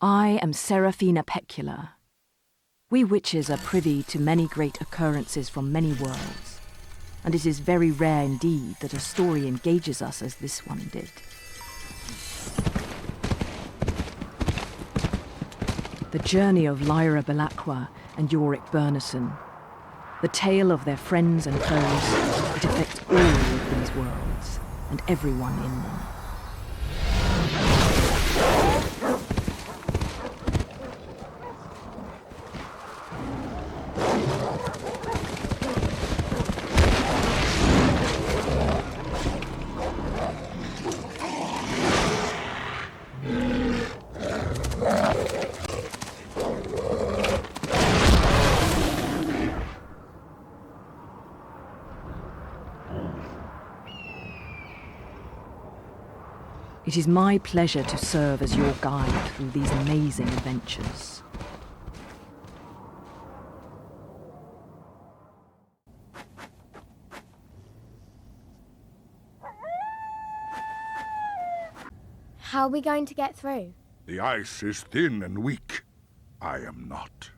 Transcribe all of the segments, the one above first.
I am Seraphina Pecula. We witches are privy to many great occurrences from many worlds, and it is very rare indeed that a story engages us as this one did. The journey of Lyra Belacqua and Yorick Bernison, the tale of their friends and foes, it affects all of these worlds and everyone in them. It is my pleasure to serve as your guide through these amazing adventures. How are we going to get through? The ice is thin and weak. I am not.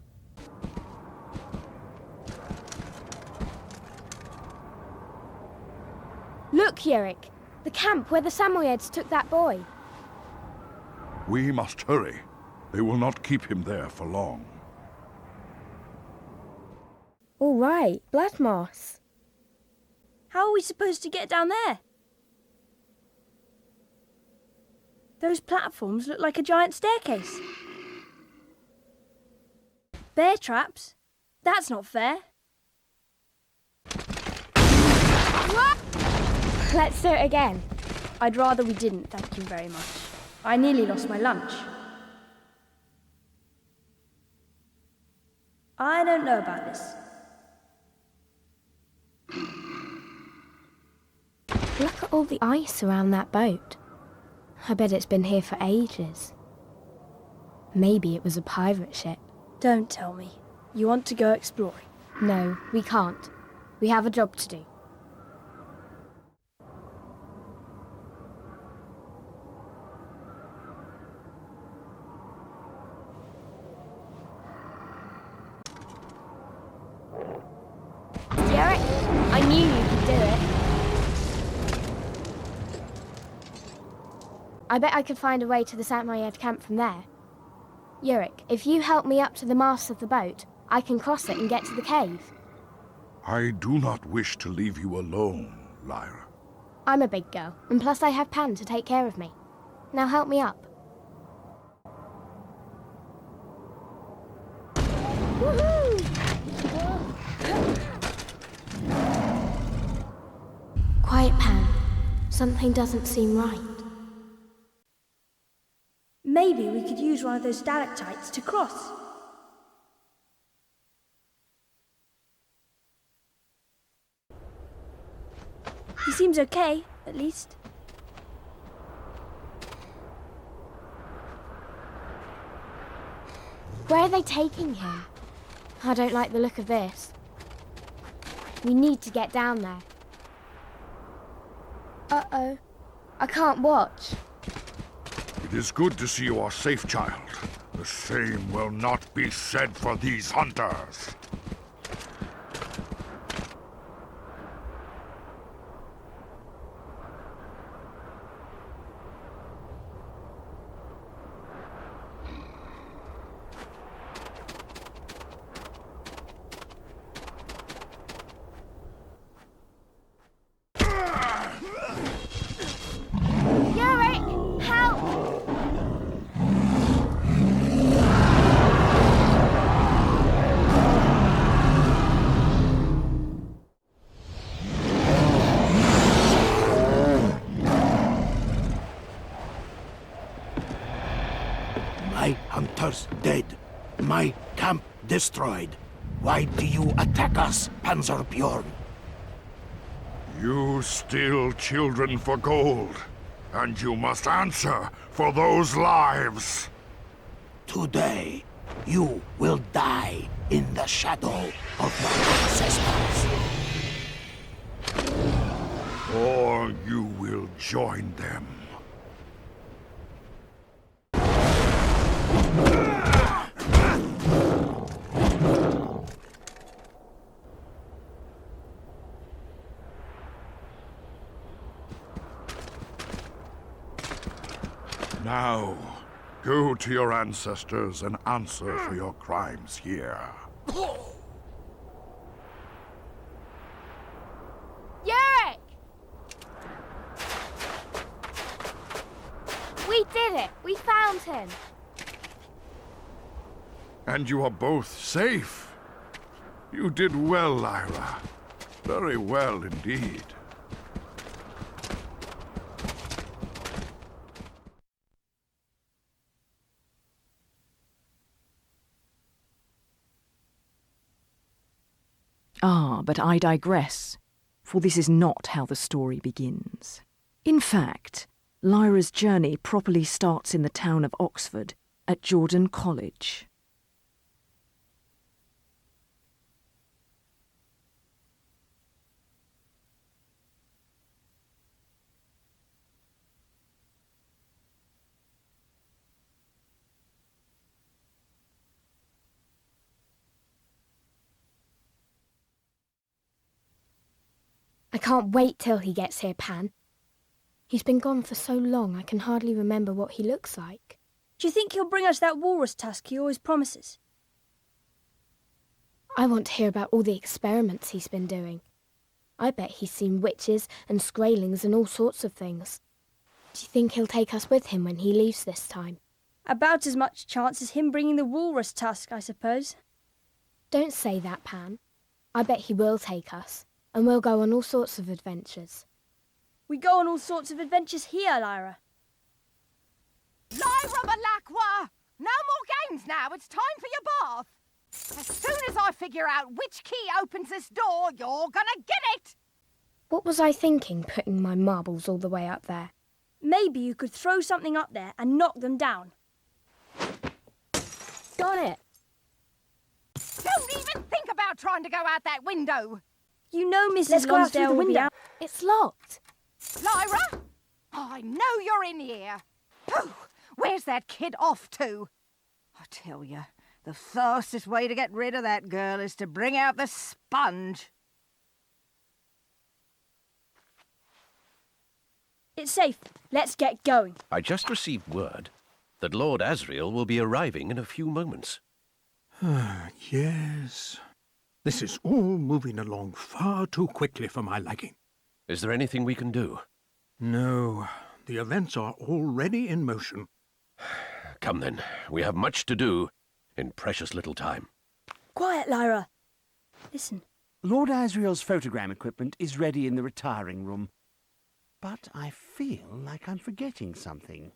Look, Yorick! The camp where the Samoyeds took that boy. We must hurry. They will not keep him there for long. All right, Bloodmoss. How are we supposed to get down there? Those platforms look like a giant staircase. Bear traps? That's not fair. Let's do it again. I'd rather we didn't, thank you very much. I nearly lost my lunch. I don't know about this. Look at all the ice around that boat. I bet it's been here for ages. Maybe it was a pirate ship. Don't tell me. You want to go exploring? No, we can't. We have a job to do. Yorick, I knew you could do it. I bet I could find a way to the Samoyed camp from there. Yorick, if you help me up to the mast of the boat, I can cross it and get to the cave. I do not wish to leave you alone, Lyra. I'm a big girl, and plus I have Pan to take care of me. Now help me up. Woohoo! Quiet, Pan. Something doesn't seem right. Maybe we could use one of those stalactites to cross. He seems okay, at least. Where are they taking him? I don't like the look of this. We need to get down there. Uh-oh. I can't watch. It is good to see you are safe, child. The same will not be said for these hunters. Yorick! Help! My hunters dead. My camp destroyed. Why do you attack us, Panzerbjorn? You steal children for gold, and you must answer for those lives. Today, you will die in the shadow of my ancestors. Or you will join them. Now, go to your ancestors and answer for your crimes here. Yarick! We did it! We found him! And you are both safe. You did well, Lyra. Very well indeed. Ah, but I digress, for this is not how the story begins. In fact, Lyra's journey properly starts in the town of Oxford, at Jordan College. I can't wait till he gets here, Pan. He's been gone for so long I can hardly remember what he looks like. Do you think he'll bring us that walrus tusk he always promises? I want to hear about all the experiments he's been doing. I bet he's seen witches and Skraelings and all sorts of things. Do you think he'll take us with him when he leaves this time? About as much chance as him bringing the walrus tusk, I suppose. Don't say that, Pan. I bet he will take us, and we'll go on all sorts of adventures. We go on all sorts of adventures here, Lyra. Lyra Malakwa! No more games now, it's time for your bath! As soon as I figure out which key opens this door, you're gonna get it! What was I thinking, putting my marbles all the way up there? Maybe you could throw something up there and knock them down. Got it! Don't even think about trying to go out that window! You know Mrs. Let's go out through Lonsdale the will be window. out. It's locked. Lyra? I know you're in here. Phew, where's that kid off to? I tell you, the fastest way to get rid of that girl is to bring out the sponge. It's safe. Let's get going. I just received word that Lord Asriel will be arriving in a few moments. Yes. This is all moving along far too quickly for my liking. Is there anything we can do? No, the events are already in motion. Come then, we have much to do in precious little time. Quiet, Lyra. Listen. Lord Asriel's photogram equipment is ready in the retiring room. But I feel like I'm forgetting something.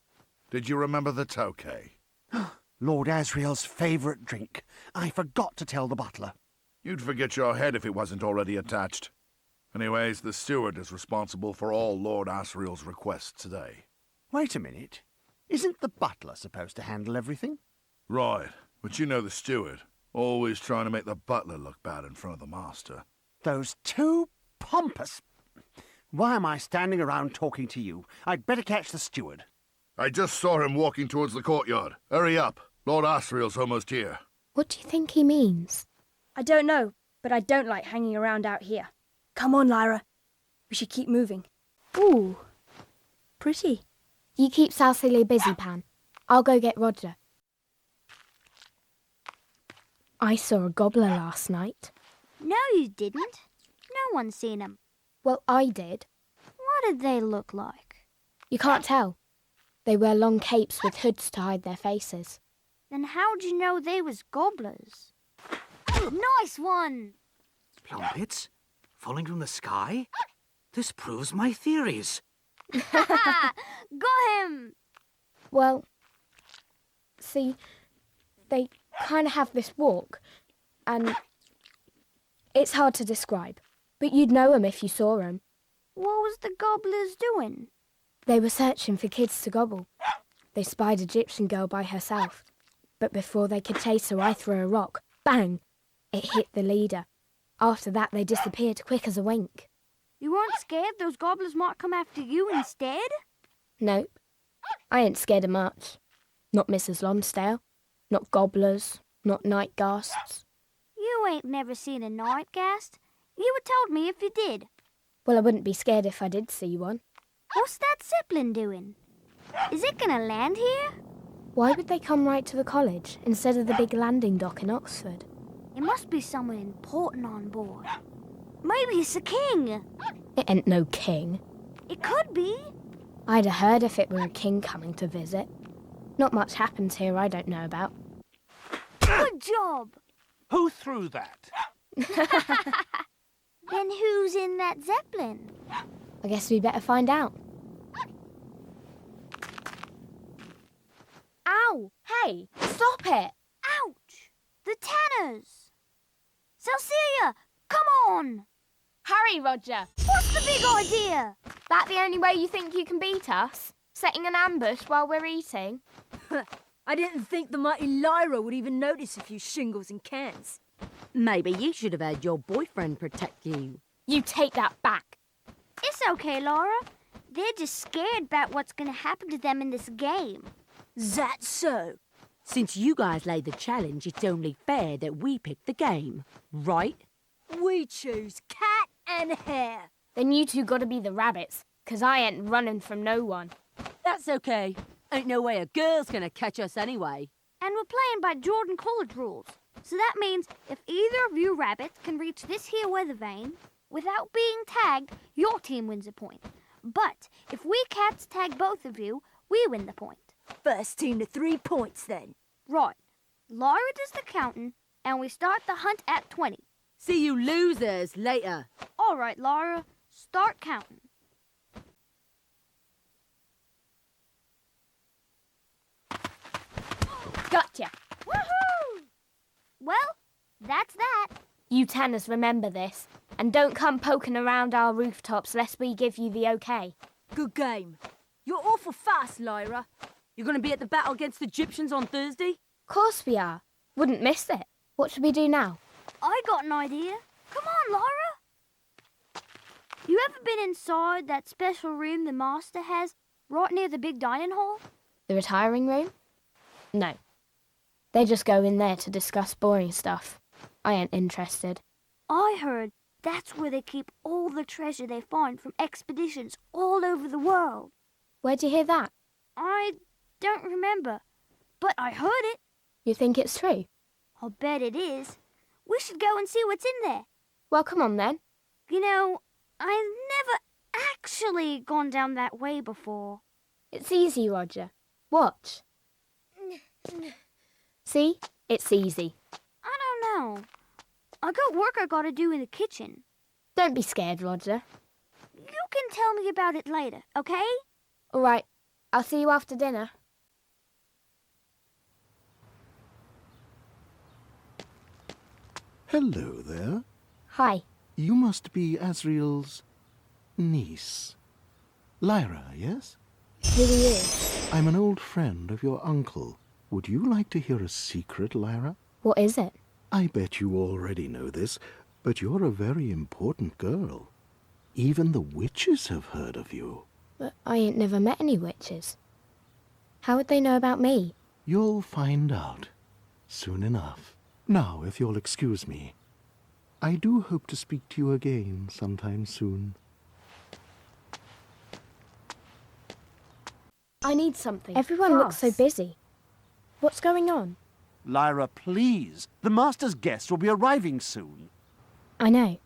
Did you remember the tokay? Lord Asriel's favourite drink. I forgot to tell the butler. You'd forget your head if it wasn't already attached. Anyways, the steward is responsible for all Lord Asriel's requests today. Wait a minute. Isn't the butler supposed to handle everything? Right, but you know the steward. Always trying to make the butler look bad in front of the master. Those two pompous... Why am I standing around talking to you? I'd better catch the steward. I just saw him walking towards the courtyard. Hurry up. Lord Asriel's almost here. What do you think he means? I don't know, but I don't like hanging around out here. Come on, Lyra. We should keep moving. Ooh, pretty. You keep Southilly busy, Pan. I'll go get Roger. I saw a gobbler last night. No, you didn't. No one's seen him. Well, I did. What did they look like? You can't tell. They wear long capes with hoods to hide their faces. Then how'd you know they was gobblers? Nice one! Plumpets? Falling from the sky? This proves my theories. Got him! Well, see, they kind of have this walk, and it's hard to describe, but you'd know 'em if you saw 'em. What was the gobblers doing? They were searching for kids to gobble. They spied a Gyptian girl by herself, but before they could chase her, I threw a rock. Bang! It hit the leader. After that, they disappeared quick as a wink. You weren't scared those gobblers might come after you instead? Nope. I ain't scared of much. Not Mrs. Lonsdale. Not gobblers, not night ghasts. You ain't never seen a night ghast. You would told me if you did. Well, I wouldn't be scared if I did see one. What's that Zeppelin doing? Is it gonna land here? Why would they come right to the college instead of the big landing dock in Oxford? It must be someone important on board. Maybe it's the king. It ain't no king. It could be. I'd have heard if it were a king coming to visit. Not much happens here I don't know about. Good job. Who threw that? Then who's in that Zeppelin? I guess we better find out. Ow! Hey, stop it! Ouch! The Tanners! Celcia, come on! Hurry, Roger! What's the big idea? That the only way you think you can beat us? Setting an ambush while we're eating? I didn't think the mighty Lyra would even notice a few shingles and cans. Maybe you should have had your boyfriend protect you. You take that back. It's okay, Laura. They're just scared about what's gonna happen to them in this game. That's so. Since you guys laid the challenge, it's only fair that we pick the game, right? We choose cat and hare. Then you two gotta be the rabbits, 'cause I ain't running from no one. That's okay. Ain't no way a girl's gonna catch us anyway. And we're playing by Jordan College rules. So that means if either of you rabbits can reach this here weather vane without being tagged, your team wins a point. But if we cats tag both of you, we win the point. First team to 3 points then. Right. Lyra does the counting, and we start the hunt at 20. See you losers later. All right, Lyra, start counting. Gotcha! Woohoo! Well, that's that. You Tanners remember this, and don't come poking around our rooftops lest we give you the okay. Good game. You're awful fast, Lyra. You're gonna be at the battle against the Egyptians on Thursday? Course we are. Wouldn't miss it. What should we do now? I got an idea. Come on, Lyra. You ever been inside that special room the master has right near the big dining hall? The retiring room? No. They just go in there to discuss boring stuff. I ain't interested. I heard that's where they keep all the treasure they find from expeditions all over the world. Where'd you hear that? I don't remember, but I heard it. You think it's true? I'll bet it is. We should go and see what's in there. Well, come on then. You know, I've never actually gone down that way before. It's easy, Roger. Watch. See? It's easy. I don't know. I got work I gotta do in the kitchen. Don't be scared, Roger. You can tell me about it later, okay? All right. I'll see you after dinner. Hello there. Hi. You must be Asriel's niece. Lyra, yes? Who are you? I'm an old friend of your uncle. Would you like to hear a secret, Lyra? What is it? I bet you already know this, but you're a very important girl. Even the witches have heard of you. But I ain't never met any witches. How would they know about me? You'll find out soon enough. Now, if you'll excuse me, I do hope to speak to you again sometime soon. I need something. Everyone looks so busy. What's going on? Lyra, please. The master's guests will be arriving soon. I know.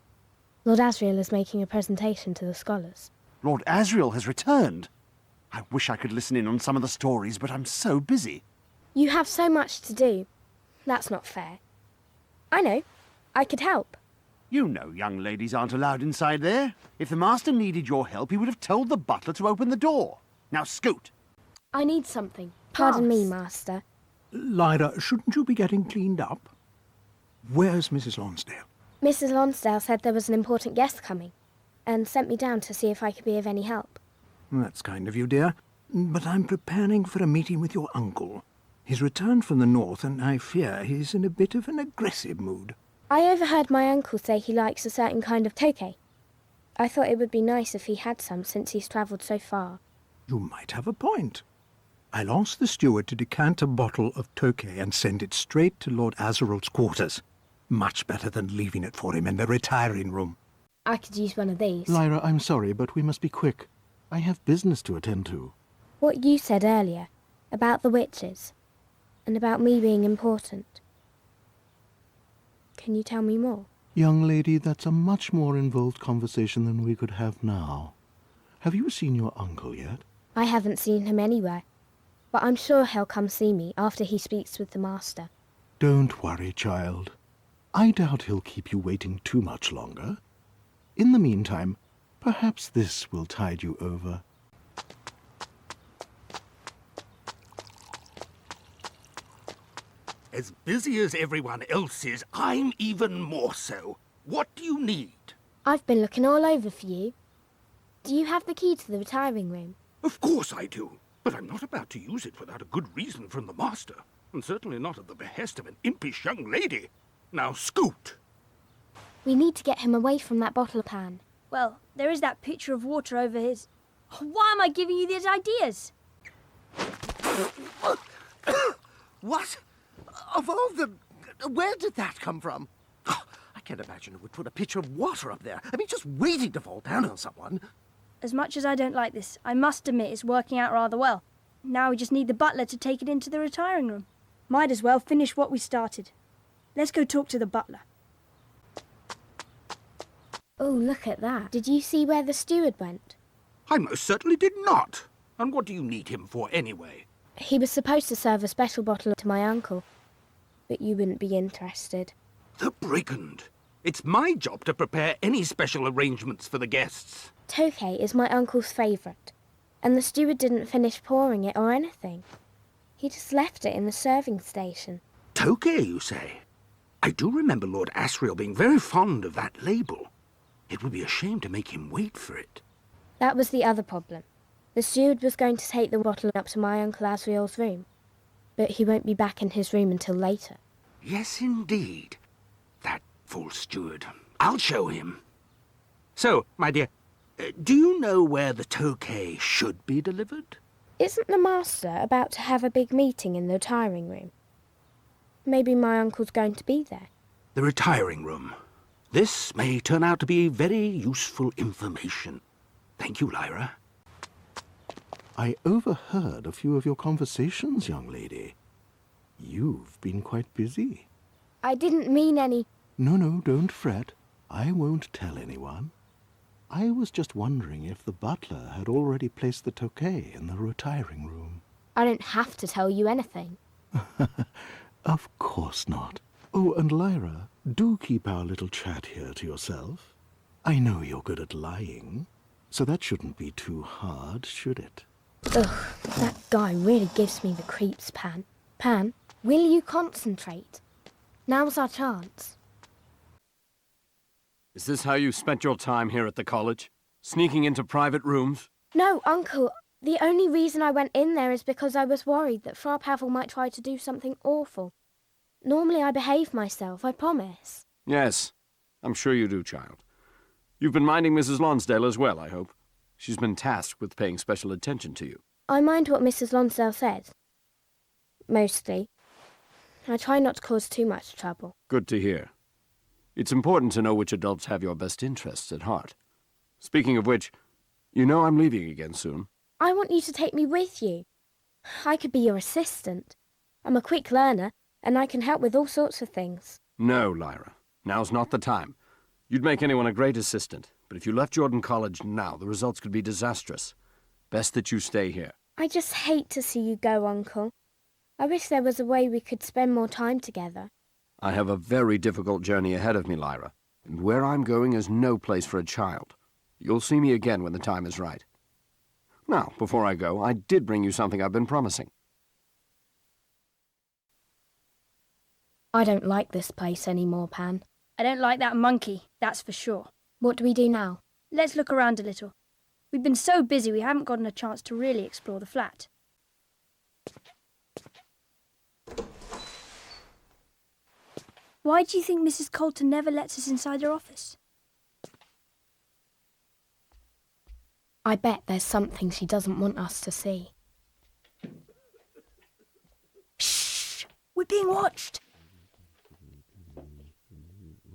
Lord Asriel is making a presentation to the scholars. Lord Asriel has returned. I wish I could listen in on some of the stories, but I'm so busy. You have so much to do. That's not fair. I know. I could help. You know young ladies aren't allowed inside there. If the master needed your help, he would have told the butler to open the door. Now scoot. I need something. Pardon me, Master. Lyra, shouldn't you be getting cleaned up? Where's Mrs. Lonsdale? Mrs. Lonsdale said there was an important guest coming, and sent me down to see if I could be of any help. That's kind of you, dear. But I'm preparing for a meeting with your uncle. He's returned from the north, and I fear he's in a bit of an aggressive mood. I overheard my uncle say he likes a certain kind of tokay. I thought it would be nice if he had some, since he's travelled so far. You might have a point. I'll ask the steward to decant a bottle of Tokay and send it straight to Lord Azeral's quarters. Much better than leaving it for him in the retiring room. I could use one of these. Lyra, I'm sorry, but we must be quick. I have business to attend to. What you said earlier about the witches and about me being important. Can you tell me more? Young lady, that's a much more involved conversation than we could have now. Have you seen your uncle yet? I haven't seen him anywhere, but I'm sure he'll come see me after he speaks with the master. Don't worry, child. I doubt he'll keep you waiting too much longer. In the meantime, perhaps this will tide you over. As busy as everyone else is, I'm even more so. What do you need? I've been looking all over for you. Do you have the key to the retiring room? Of course I do, but I'm not about to use it without a good reason from the master, and certainly not at the behest of an impish young lady. Now scoot! We need to get him away from that bottle pan. Well, there is that pitcher of water over his... Why am I giving you these ideas? What? Of all the... Where did that come from? Oh, I can't imagine who would put a pitcher of water up there. I mean, just waiting to fall down on someone. As much as I don't like this, I must admit it's working out rather well. Now we just need the butler to take it into the retiring room. Might as well finish what we started. Let's go talk to the butler. Oh, look at that. Did you see where the steward went? I most certainly did not. And what do you need him for anyway? He was supposed to serve a special bottle to my uncle, but you wouldn't be interested. The brigand! It's my job to prepare any special arrangements for the guests. Tokay is my uncle's favourite, and the steward didn't finish pouring it or anything. He just left it in the serving station. Tokay, you say? I do remember Lord Asriel being very fond of that label. It would be a shame to make him wait for it. That was the other problem. The steward was going to take the bottle up to my Uncle Asriel's room, but he won't be back in his room until later. Yes, indeed. That false steward. I'll show him. So, my dear, do you know where the Tokay should be delivered? Isn't the master about to have a big meeting in the retiring room? Maybe my uncle's going to be there. The retiring room. This may turn out to be very useful information. Thank you, Lyra. I overheard a few of your conversations, young lady. You've been quite busy. I didn't mean any... No, don't fret. I won't tell anyone. I was just wondering if the butler had already placed the Tokay in the retiring room. I don't have to tell you anything. Of course not. Oh, and Lyra, do keep our little chat here to yourself. I know you're good at lying, so that shouldn't be too hard, should it? Ugh, that guy really gives me the creeps, Pan. Pan, will you concentrate? Now's our chance. Is this how you spent your time here at the college? Sneaking into private rooms? No, Uncle. The only reason I went in there is because I was worried that Frau Pavel might try to do something awful. Normally I behave myself, I promise. Yes, I'm sure you do, child. You've been minding Mrs. Lonsdale as well, I hope. She's been tasked with paying special attention to you. I mind what Mrs. Lonsdale said. Mostly. I try not to cause too much trouble. Good to hear. It's important to know which adults have your best interests at heart. Speaking of which, you know I'm leaving again soon. I want you to take me with you. I could be your assistant. I'm a quick learner, and I can help with all sorts of things. No, Lyra. Now's not the time. You'd make anyone a great assistant, but if you left Jordan College now, the results could be disastrous. Best that you stay here. I just hate to see you go, Uncle. I wish there was a way we could spend more time together. I have a very difficult journey ahead of me, Lyra, and where I'm going is no place for a child. You'll see me again when the time is right. Now, before I go, I did bring you something I've been promising. I don't like this place anymore, Pan. I don't like that monkey, that's for sure. What do we do now? Let's look around a little. We've been so busy we haven't gotten a chance to really explore the flat. Why do you think Mrs. Coulter never lets us inside her office? I bet there's something she doesn't want us to see. We're being watched.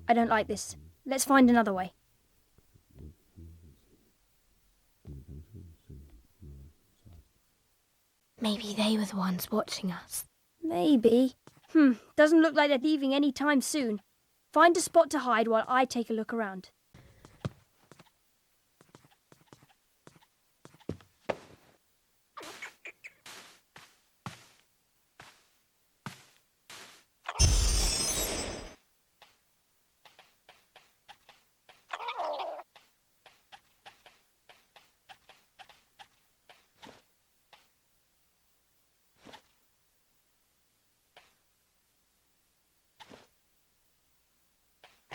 I don't like this. Let's find another way. Maybe they were the ones watching us. Maybe. Doesn't look like they're leaving any time soon. Find a spot to hide while I take a look around.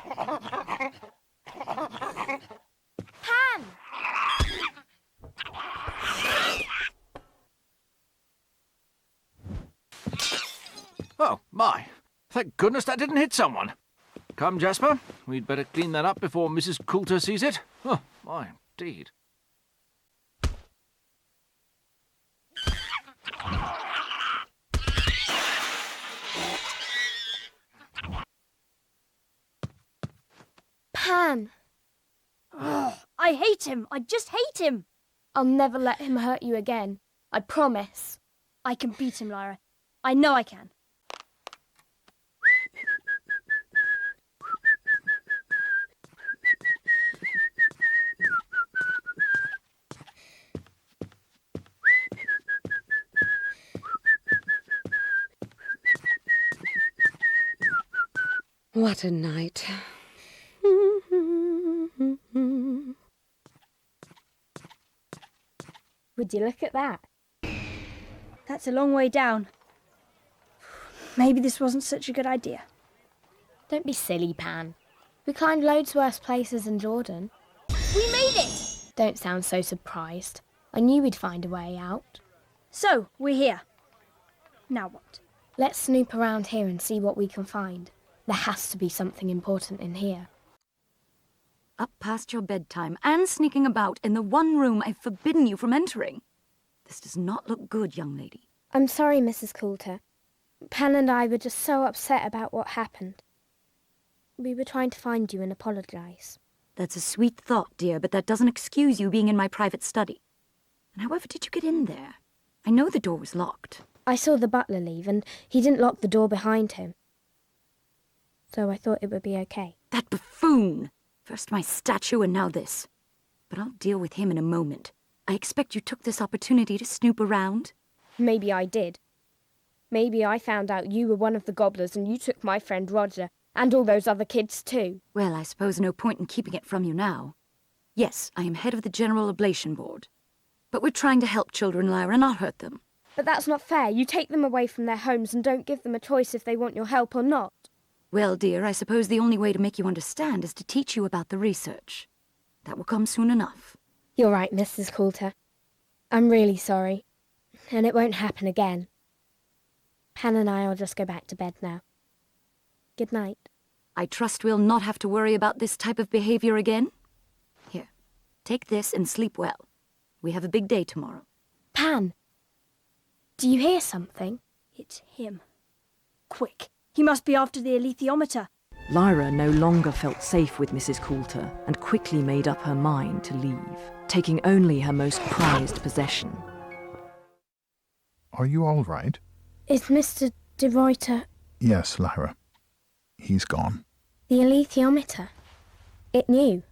Pan! Oh, my. Thank goodness that didn't hit someone. Come, Jasper. We'd better clean that up before Mrs. Coulter sees it. Oh, my, indeed. Pan! I hate him. I just hate him. I'll never let him hurt you again. I promise. I can beat him, Lyra. I know I can. What a night. Would you look at that? That's a long way down. Maybe this wasn't such a good idea. Don't be silly, Pan. We climbed loads worse places in Jordan. We made it! Don't sound so surprised. I knew we'd find a way out. So, we're here. Now what? Let's snoop around here and see what we can find. There has to be something important in here. Up past your bedtime and sneaking about in the one room I've forbidden you from entering. This does not look good, young lady. I'm sorry, Mrs. Coulter. Pan and I were just so upset about what happened. We were trying to find you and apologise. That's a sweet thought, dear, but that doesn't excuse you being in my private study. And however did you get in there? I know the door was locked. I saw the butler leave, and he didn't lock the door behind him. So I thought it would be okay. That buffoon! First my statue and now this. But I'll deal with him in a moment. I expect you took this opportunity to snoop around. Maybe I did. Maybe I found out you were one of the gobblers and you took my friend Roger, and all those other kids too. Well, I suppose no point in keeping it from you now. Yes, I am head of the General Oblation Board. But we're trying to help children, Lyra, not hurt them. But that's not fair. You take them away from their homes and don't give them a choice if they want your help or not. Well, dear, I suppose the only way to make you understand is to teach you about the research. That will come soon enough. You're right, Mrs. Coulter. I'm really sorry. And it won't happen again. Pan and I'll just go back to bed now. Good night. I trust we'll not have to worry about this type of behavior again. Here, take this and sleep well. We have a big day tomorrow. Pan, do you hear something? It's him. Quick, he must be after the alethiometer. Lyra no longer felt safe with Mrs. Coulter and quickly made up her mind to leave, taking only her most prized possession. Are you all right? Is Mr. de Ruyter... Yes, Lyra. He's gone. The alethiometer? It knew.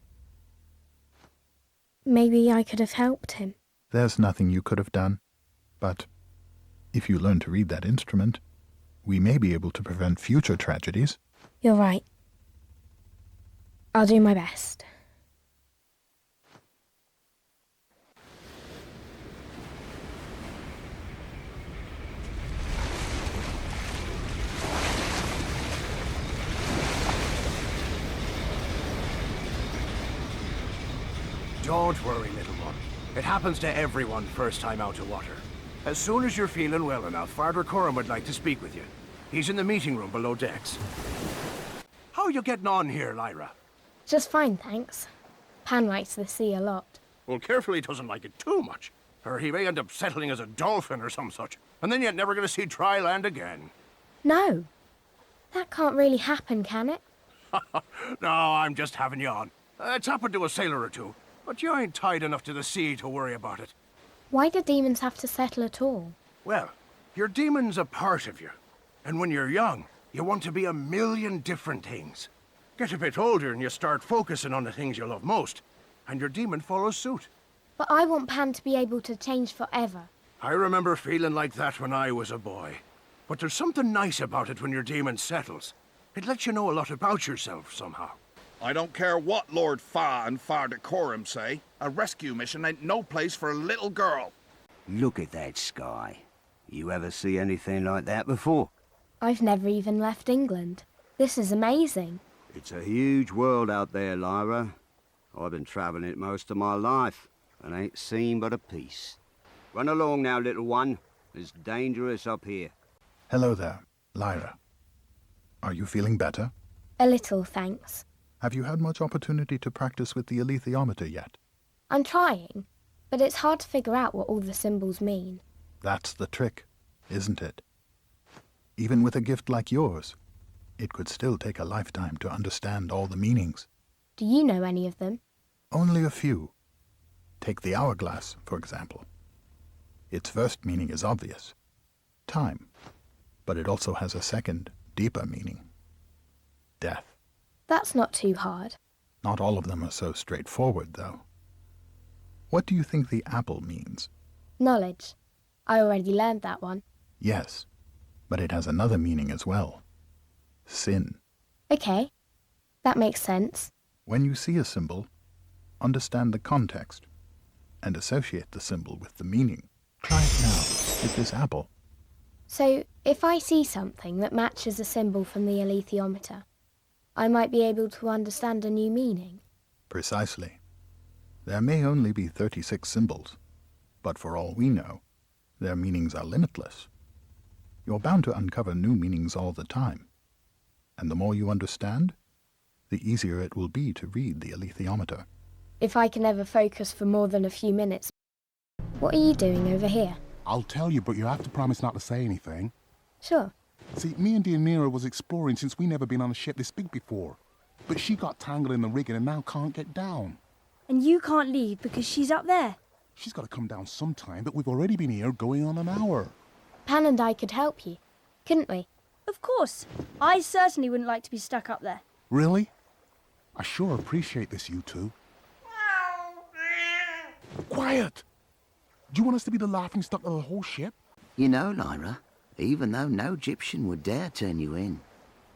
Maybe I could have helped him. There's nothing you could have done. But if you learn to read that instrument, we may be able to prevent future tragedies. You're right. I'll do my best. Don't worry, little one. It happens to everyone first time out of water. As soon as you're feeling well enough, Father Coram would like to speak with you. He's in the meeting room below decks. How are you getting on here, Lyra? Just fine, thanks. Pan likes the sea a lot. Well, careful he doesn't like it too much, or he may end up settling as a dolphin or some such, and then you're never going to see dry land again. No. That can't really happen, can it? No, I'm just having you on. It's happened to a sailor or two, but you ain't tied enough to the sea to worry about it. Why do demons have to settle at all? Well, your demon's a part of you. And when you're young, you want to be a million different things. Get a bit older and you start focusing on the things you love most, and your demon follows suit. But I want Pan to be able to change forever. I remember feeling like that when I was a boy. But there's something nice about it when your demon settles. It lets you know a lot about yourself somehow. I don't care what Lord Fa and Father Coram say. A rescue mission ain't no place for a little girl. Look at that sky. You ever see anything like that before? I've never even left England. This is amazing. It's a huge world out there, Lyra. I've been travelling it most of my life, and ain't seen but a piece. Run along now, little one. It's dangerous up here. Hello there, Lyra. Are you feeling better? A little, thanks. Have you had much opportunity to practice with the alethiometer yet? I'm trying, but it's hard to figure out what all the symbols mean. That's the trick, isn't it? Even with a gift like yours, it could still take a lifetime to understand all the meanings. Do you know any of them? Only a few. Take the hourglass, for example. Its first meaning is obvious. Time. But it also has a second, deeper meaning. Death. That's not too hard. Not all of them are so straightforward, though. What do you think the apple means? Knowledge. I already learned that one. Yes, but it has another meaning as well. Sin. Okay, that makes sense. When you see a symbol, understand the context and associate the symbol with the meaning. Try it now with this apple. So, if I see something that matches a symbol from the alethiometer, I might be able to understand a new meaning. Precisely. There may only be 36 symbols, but for all we know, their meanings are limitless. You're bound to uncover new meanings all the time, and the more you understand, the easier it will be to read the alethiometer. If I can ever focus for more than a few minutes. What are you doing over here? I'll tell you, but you have to promise not to say anything. Sure. See, me and Deianira was exploring since we never been on a ship this big before. But she got tangled in the rigging and now can't get down. And you can't leave because she's up there. She's got to come down sometime, but we've already been here going on an hour. Pan and I could help you, couldn't we? Of course. I certainly wouldn't like to be stuck up there. Really? I sure appreciate this, you two. Quiet! Do you want us to be the laughingstock of the whole ship? You know, Lyra, even though no Egyptian would dare turn you in,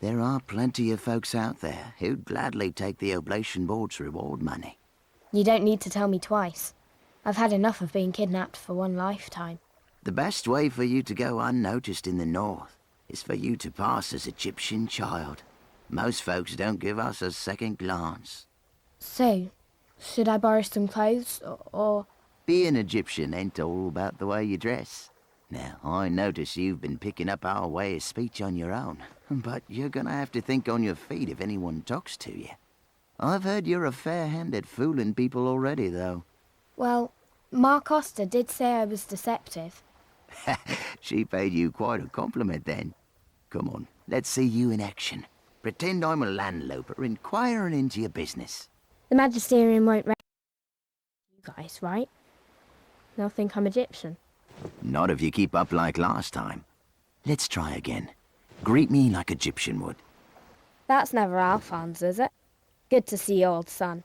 there are plenty of folks out there who'd gladly take the oblation board's reward money. You don't need to tell me twice. I've had enough of being kidnapped for one lifetime. The best way for you to go unnoticed in the north is for you to pass as Egyptian child. Most folks don't give us a second glance. So, should I borrow some clothes, or... Being Egyptian ain't all about the way you dress. Now, I notice you've been picking up our way of speech on your own, but you're gonna have to think on your feet if anyone talks to you. I've heard you're a fair hand at fooling people already, though. Well, Ma Costa did say I was deceptive. She paid you quite a compliment then. Come on, let's see you in action. Pretend I'm a landloper inquiring into your business. The Magisterium won't you guys, right? They'll think I'm Egyptian. Not if you keep up like last time. Let's try again. Greet me like Egyptian would. That's never Alphonse, is it? Good to see you, old son.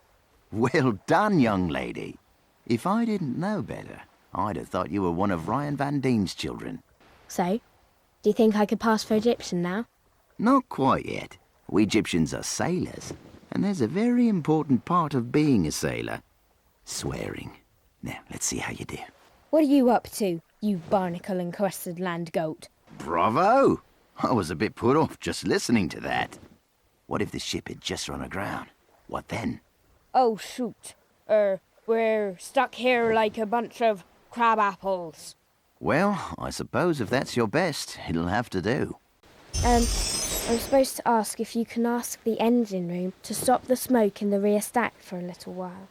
Well done, young lady. If I didn't know better, I'd have thought you were one of Ryan Van Dien's children. So, do you think I could pass for Egyptian now? Not quite yet. We Egyptians are sailors, and there's a very important part of being a sailor. Swearing. Now, let's see how you do. What are you up to, you barnacle-encrusted land goat? Bravo! I was a bit put off just listening to that. What if the ship had just run aground? What then? Oh, shoot. We're stuck here like a bunch of crab apples. Well, I suppose if that's your best, it'll have to do. I'm supposed to ask if you can ask the engine room to stop the smoke in the rear stack for a little while.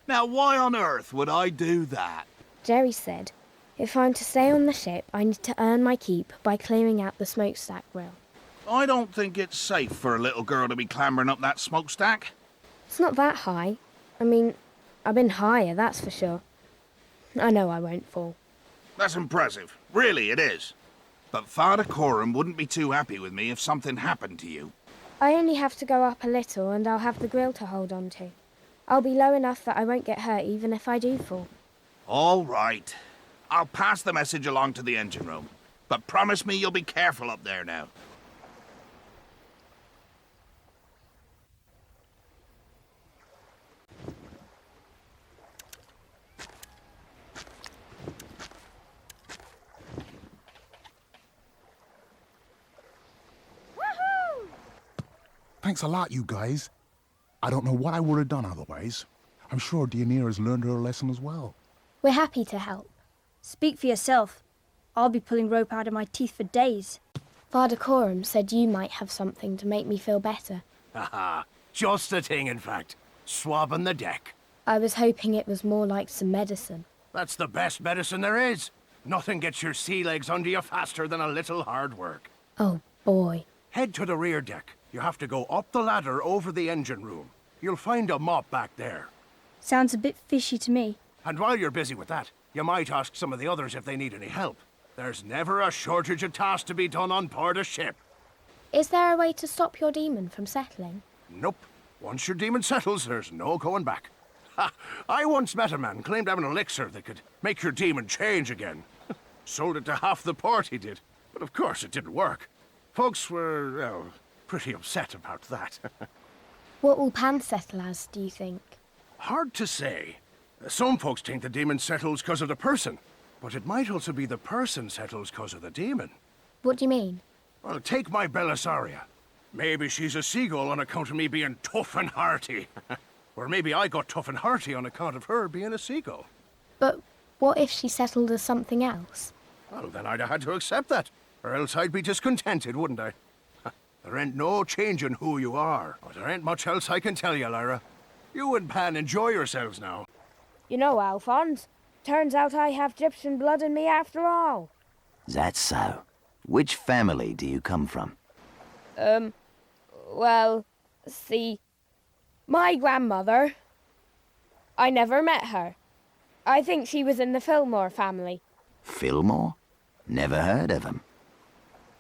Now, why on earth would I do that? Jerry said If I'm to stay on the ship, I need to earn my keep by clearing out the smokestack grill. I don't think it's safe for a little girl to be clambering up that smokestack. It's not that high. I mean, I've been higher, that's for sure. I know I won't fall. That's impressive. Really, it is. But Father Coram wouldn't be too happy with me if something happened to you. I only have to go up a little and I'll have the grill to hold on to. I'll be low enough that I won't get hurt even if I do fall. All right. I'll pass the message along to the engine room. But promise me you'll be careful up there now. Thanks a lot, you guys. I don't know what I would have done otherwise. I'm sure Deianira has learned her lesson as well. We're happy to help. Speak for yourself. I'll be pulling rope out of my teeth for days. Father Coram said you might have something to make me feel better. Haha, just the thing, in fact. Swabbing the deck. I was hoping it was more like some medicine. That's the best medicine there is. Nothing gets your sea legs under you faster than a little hard work. Oh, boy. Head to the rear deck. You have to go up the ladder over the engine room. You'll find a mop back there. Sounds a bit fishy to me. And while you're busy with that, you might ask some of the others if they need any help. There's never a shortage of tasks to be done on board a ship. Is there a way to stop your demon from settling? Nope. Once your demon settles, there's no going back. Ha! I once met a man claimed to have an elixir that could make your demon change again. Sold it to half the port, he did. But of course it didn't work. Folks were, well, pretty upset about that. What will Pan settle as, do you think? Hard to say. Some folks think the demon settles because of the person. But it might also be the person settles because of the demon. What do you mean? Well, take my Belissaria. Maybe she's a seagull on account of me being tough and hearty. Or maybe I got tough and hearty on account of her being a seagull. But what if she settled as something else? Well, then I'd have had to accept that. Or else I'd be discontented, wouldn't I? There ain't no changing who you are. But there ain't much else I can tell you, Lyra. You and Pan enjoy yourselves now. You know, Alphonse, turns out I have Egyptian blood in me after all. That's so. Which family do you come from? Well, see, my grandmother, I never met her. I think she was in the Fillmore family. Fillmore? Never heard of 'em.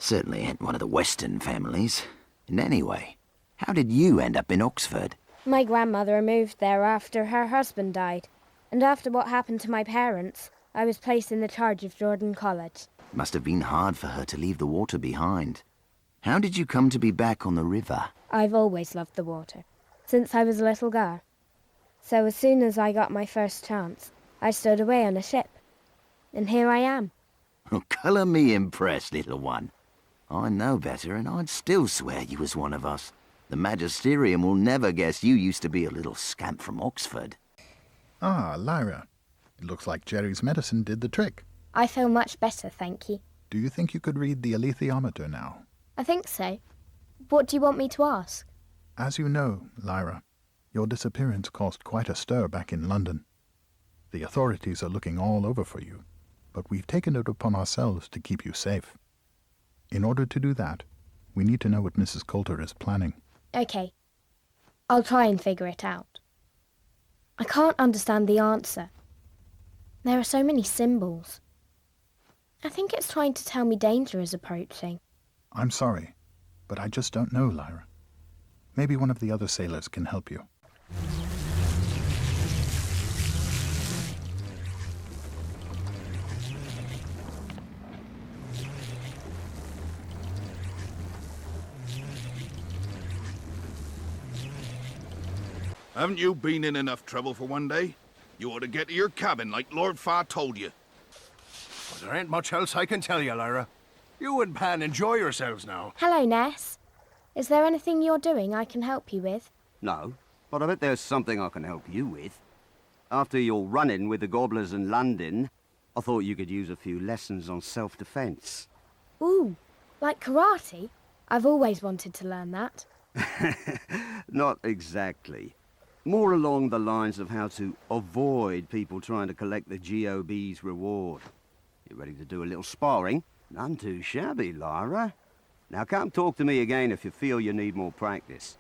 Certainly ain't one of the Western families. And anyway, how did you end up in Oxford? My grandmother moved there after her husband died. And after what happened to my parents, I was placed in the charge of Jordan College. Must have been hard for her to leave the water behind. How did you come to be back on the river? I've always loved the water, since I was a little girl. So as soon as I got my first chance, I stowed away on a ship. And here I am. Oh, colour me impressed, little one. I know better, and I'd still swear you was one of us. The Magisterium will never guess you used to be a little scamp from Oxford. Ah, Lyra. It looks like Jerry's medicine did the trick. I feel much better, thank you. Do you think you could read the alethiometer now? I think so. What do you want me to ask? As you know, Lyra, your disappearance caused quite a stir back in London. The authorities are looking all over for you, but we've taken it upon ourselves to keep you safe. In order to do that, we need to know what Mrs. Coulter is planning. Okay. I'll try and figure it out. I can't understand the answer. There are so many symbols. I think it's trying to tell me danger is approaching. I'm sorry, but I just don't know, Lyra. Maybe one of the other sailors can help you. Haven't you been in enough trouble for one day? You ought to get to your cabin like Lord Farr told you. But there ain't much else I can tell you, Lyra. You and Pan enjoy yourselves now. Hello, Ness. Is there anything you're doing I can help you with? No, but I bet there's something I can help you with. After your run-in with the gobblers in London, I thought you could use a few lessons on self-defense. Ooh, like karate? I've always wanted to learn that. Not exactly. More along the lines of how to avoid people trying to collect the GOB's reward. You ready to do a little sparring? None too shabby, Lyra. Now come talk to me again if you feel you need more practice.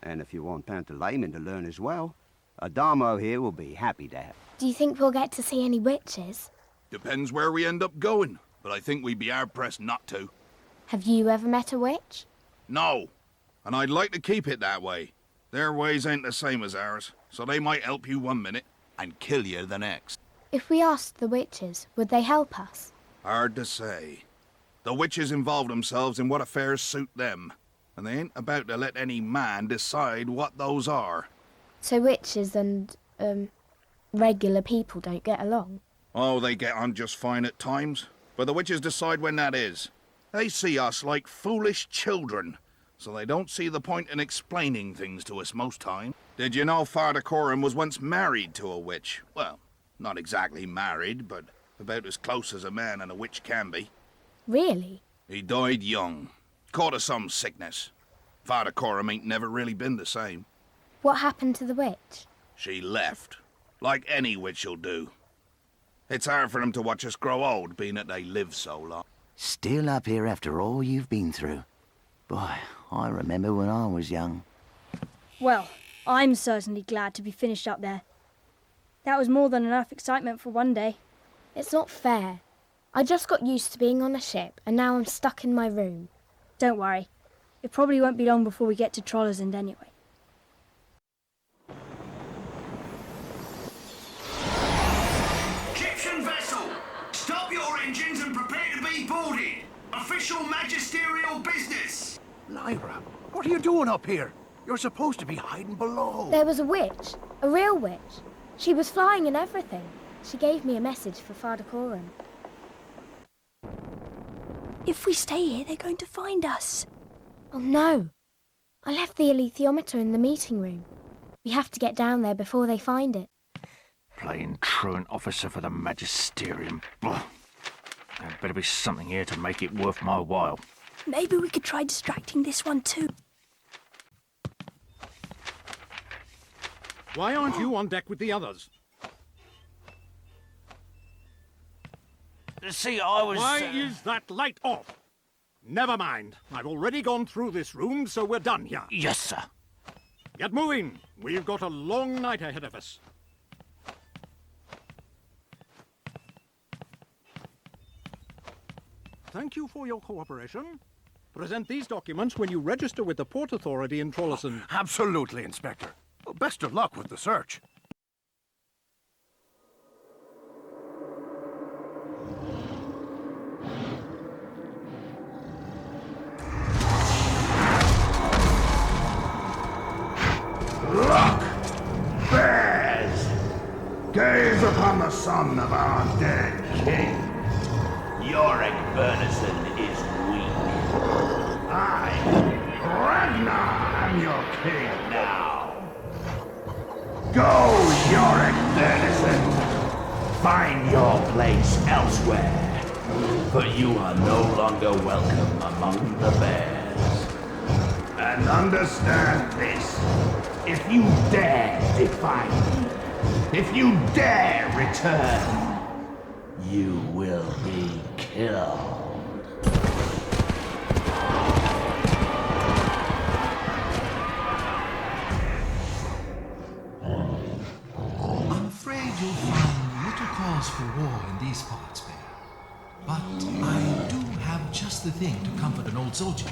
And if you want Pantalaimon to learn as well, Adamo here will be happy to have. Do you think we'll get to see any witches? Depends where we end up going, but I think we'd be hard-pressed not to. Have you ever met a witch? No, and I'd like to keep it that way. Their ways ain't the same as ours, so they might help you one minute and kill you the next. If we asked the witches, would they help us? Hard to say. The witches involve themselves in what affairs suit them, and they ain't about to let any man decide what those are. So witches and, regular people don't get along? Oh, they get on just fine at times, but the witches decide when that is. They see us like foolish children, so they don't see the point in explaining things to us most time. Did you know Father Coram was once married to a witch? Well, not exactly married, but about as close as a man and a witch can be. Really? He died young, caught of some sickness. Father Coram ain't never really been the same. What happened to the witch? She left, like any witch'll do. It's hard for them to watch us grow old, being that they live so long. Still up here after all you've been through. Boy, I remember when I was young. Well, I'm certainly glad to be finished up there. That was more than enough excitement for one day. It's not fair. I just got used to being on a ship, and now I'm stuck in my room. Don't worry. It probably won't be long before we get to Trollersend anyway. Egyptian vessel, stop your engines and prepare to be boarded. Official magisterial business. Lyra, what are you doing up here? You're supposed to be hiding below. There was a witch. A real witch. She was flying and everything. She gave me a message for Father Coram. If we stay here, they're going to find us. Oh no. I left the alethiometer in the meeting room. We have to get down there before they find it. Plain truant officer for the magisterium. Ugh. There better be something here to make it worth my while. Maybe we could try distracting this one too. Why aren't you on deck with the others? See, I was... Why is that light off? Never mind. I've already gone through this room, so we're done here. Yes, sir. Get moving. We've got a long night ahead of us. Thank you for your cooperation. Present these documents when you register with the Port Authority in Trollersend. Absolutely, Inspector. Well, best of luck with the search. Look! Bears! Gaze upon the son of our dead king. Yorick Bernison is weak. I, Ragnar, am your king now. Go, Yorick Bernison. Find your place elsewhere, for you are no longer welcome among the bears. And understand this. If you dare defy me, if you dare return, you will be killed. I'm afraid you'll find little cause for war in these parts, Bear. But I do have just the thing to comfort an old soldier.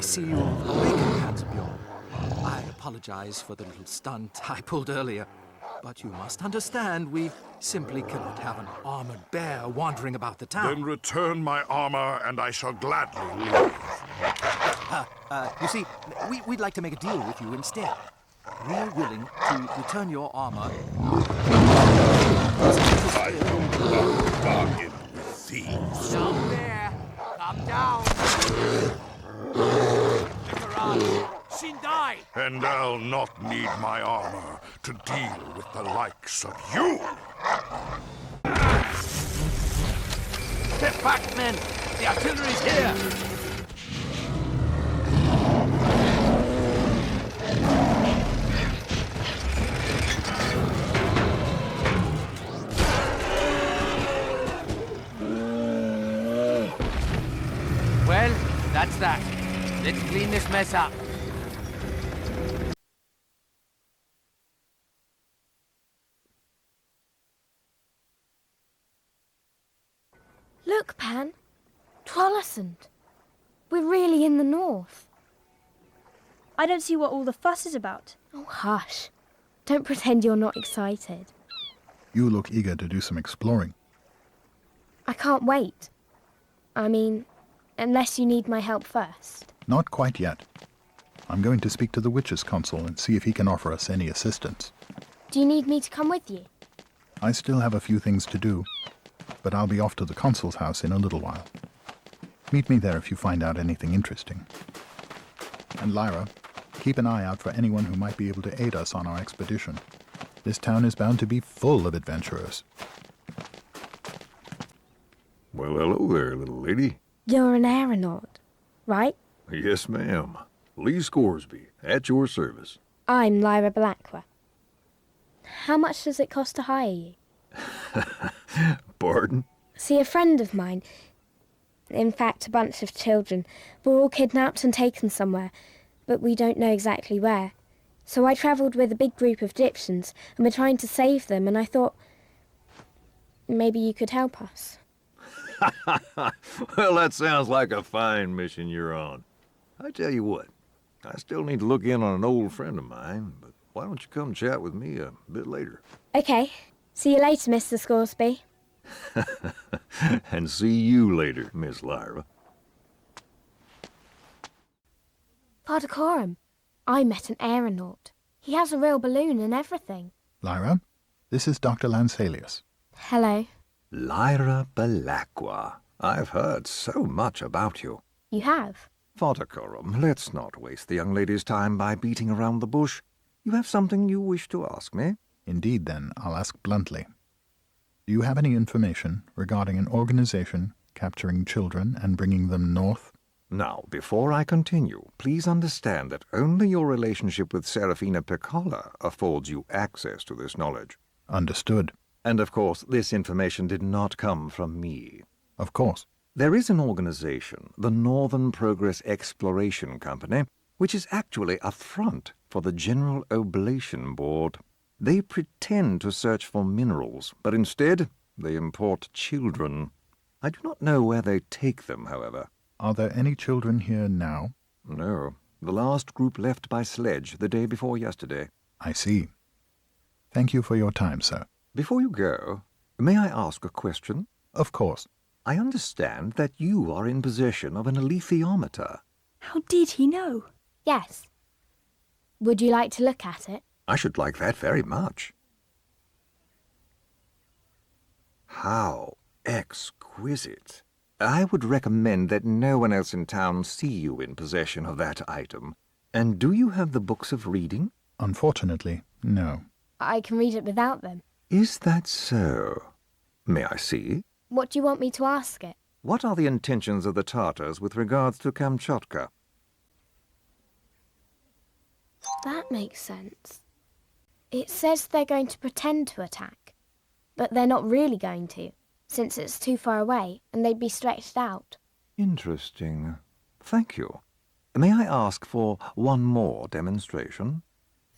See you awakened, Hans of Bjorn. I apologize for the little stunt I pulled earlier. But you must understand, we simply cannot have an armored bear wandering about the town. Then return my armor, and I shall gladly leave. You see, we'd like to make a deal with you instead. We're willing to return your armor. I will not bargain with thieves. Down there! Come down! Look around! Shindai! And I'll not need my armor to deal with the likes of you! Step back, men! The artillery's here! Well, that's that. Let's clean this mess up. Look, Pan. Trollesund. We're really in the north. I don't see what all the fuss is about. Oh, hush. Don't pretend you're not excited. You look eager to do some exploring. I can't wait. I mean, unless you need my help first. Not quite yet. I'm going to speak to the Witches' Council and see if he can offer us any assistance. Do you need me to come with you? I still have a few things to do, but I'll be off to the Consul's house in a little while. Meet me there if you find out anything interesting. And Lyra, keep an eye out for anyone who might be able to aid us on our expedition. This town is bound to be full of adventurers. Well, hello there, little lady. You're an aeronaut, right? Yes, ma'am. Lee Scoresby, at your service. I'm Lyra Blackwell. How much does it cost to hire you? Pardon? See, a friend of mine, in fact a bunch of children, were all kidnapped and taken somewhere, but we don't know exactly where. So I travelled with a big group of Egyptians, and we're trying to save them, and I thought maybe you could help us. Well, that sounds like a fine mission you're on. I tell you what, I still need to look in on an old friend of mine, but why don't you come chat with me a bit later? Okay. See you later, Mr. Scoresby. And see you later, Miss Lyra. Father Coram, I met an aeronaut. He has a real balloon and everything. Lyra, this is Dr. Lansalius. Hello. Lyra Belacqua. I've heard so much about you. You have? Father Coram, let's not waste the young lady's time by beating around the bush. You have something you wish to ask me? Indeed, then, I'll ask bluntly. Do you have any information regarding an organization capturing children and bringing them north? Now, before I continue, please understand that only your relationship with Serafina Pecola affords you access to this knowledge. Understood. And of course, this information did not come from me. Of course. There is an organization, the Northern Progress Exploration Company, which is actually a front for the General Oblation Board. They pretend to search for minerals, but instead they import children. I do not know where they take them, however. Are there any children here now? No. The last group left by sledge the day before yesterday. I see. Thank you for your time, sir. Before you go, may I ask a question? Of course. I understand that you are in possession of an alethiometer. How did he know? Yes. Would you like to look at it? I should like that very much. How exquisite. I would recommend that no one else in town see you in possession of that item. And do you have the books of reading? Unfortunately, no. I can read it without them. Is that so? May I see? What do you want me to ask it? What are the intentions of the Tartars with regards to Kamchatka? That makes sense. It says they're going to pretend to attack, but they're not really going to, since it's too far away and they'd be stretched out. Interesting. Thank you. May I ask for one more demonstration?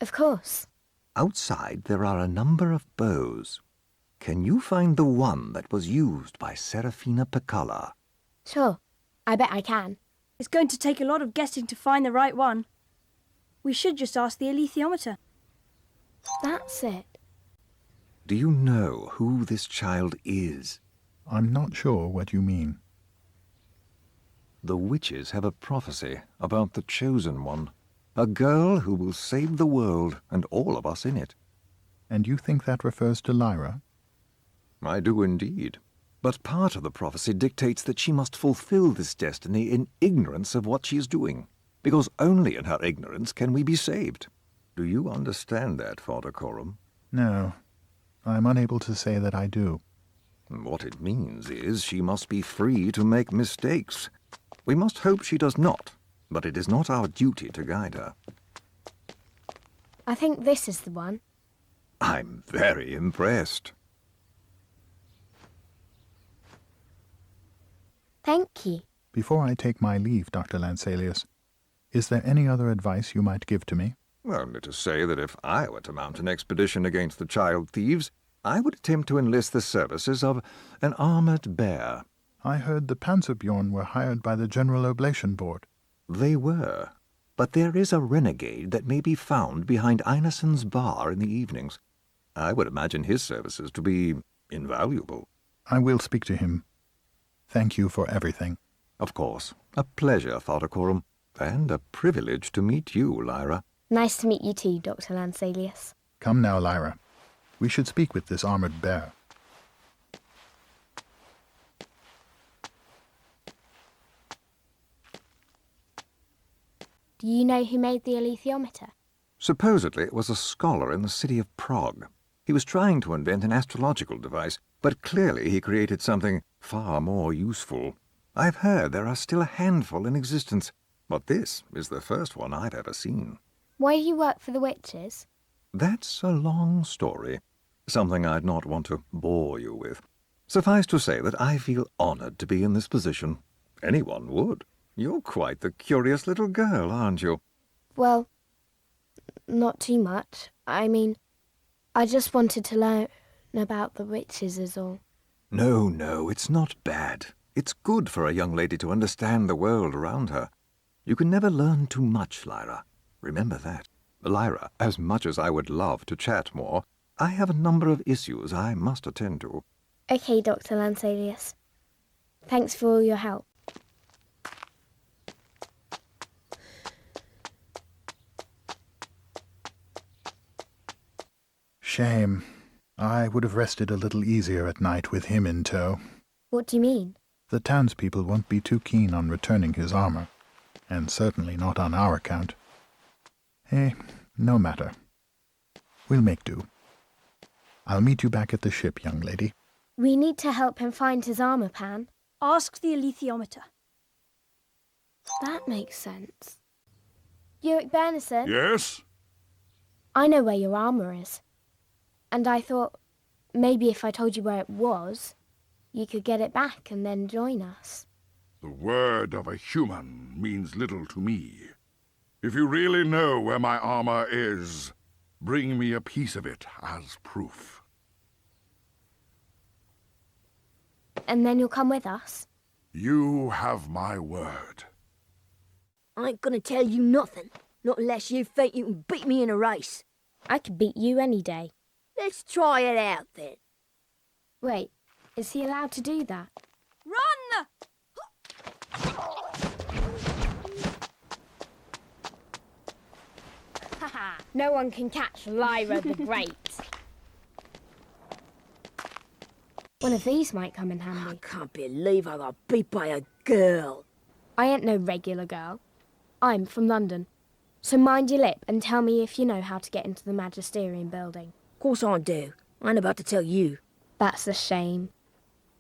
Of course. Outside there are a number of bows. Can you find the one that was used by Serafina Pecola? Sure. I bet I can. It's going to take a lot of guessing to find the right one. We should just ask the alethiometer. That's it. Do you know who this child is? I'm not sure what you mean. The witches have a prophecy about the Chosen One. A girl who will save the world and all of us in it. And you think that refers to Lyra? I do indeed. But part of the prophecy dictates that she must fulfill this destiny in ignorance of what she is doing, because only in her ignorance can we be saved. Do you understand that, Father Coram? No, I'm unable to say that I do. What it means is she must be free to make mistakes. We must hope she does not, but it is not our duty to guide her. I think this is the one. I'm very impressed. Thank you. Before I take my leave, Dr. Lanselius, is there any other advice you might give to me? Only to say that if I were to mount an expedition against the child thieves, I would attempt to enlist the services of an armored bear. I heard the Panzerbjorn were hired by the General Oblation Board. They were, but there is a renegade that may be found behind Einarsson's bar in the evenings. I would imagine his services to be invaluable. I will speak to him. Thank you for everything. Of course. A pleasure, Father Coram, and a privilege to meet you, Lyra. Nice to meet you too, Dr. Lanselius. Come now, Lyra. We should speak with this armored bear. Do you know who made the alethiometer? Supposedly it was a scholar in the city of Prague. He was trying to invent an astrological device, but clearly he created something far more useful. I've heard there are still a handful in existence, but this is the first one I've ever seen. Why do you work for the witches? That's a long story, something I'd not want to bore you with. Suffice to say that I feel honored to be in this position. Anyone would. You're quite the curious little girl, aren't you? Well, not too much. I mean, I just wanted to learn about the witches is all. No, it's not bad. It's good for a young lady to understand the world around her. You can never learn too much, Lyra. Remember that. Lyra, as much as I would love to chat more, I have a number of issues I must attend to. Okay, Dr. Lanselius. Thanks for all your help. Shame. I would have rested a little easier at night with him in tow. What do you mean? The townspeople won't be too keen on returning his armor, and certainly not on our account. No matter. We'll make do. I'll meet you back at the ship, young lady. We need to help him find his armor, Pan. Ask the alethiometer. That makes sense. Uric Bernison? Yes? I know where your armor is. And I thought, maybe if I told you where it was, you could get it back and then join us. The word of a human means little to me. If you really know where my armor is, bring me a piece of it as proof. And then you'll come with us? You have my word. I ain't gonna tell you nothing, not unless you think you can beat me in a race. I could beat you any day. Let's try it out then. Wait, is he allowed to do that? Run! No one can catch Lyra the Great. One of these might come in handy. I can't believe I got beat by a girl. I ain't no regular girl. I'm from London. So mind your lip and tell me if you know how to get into the Magisterium building. Of course I do. I ain't about to tell you. That's a shame.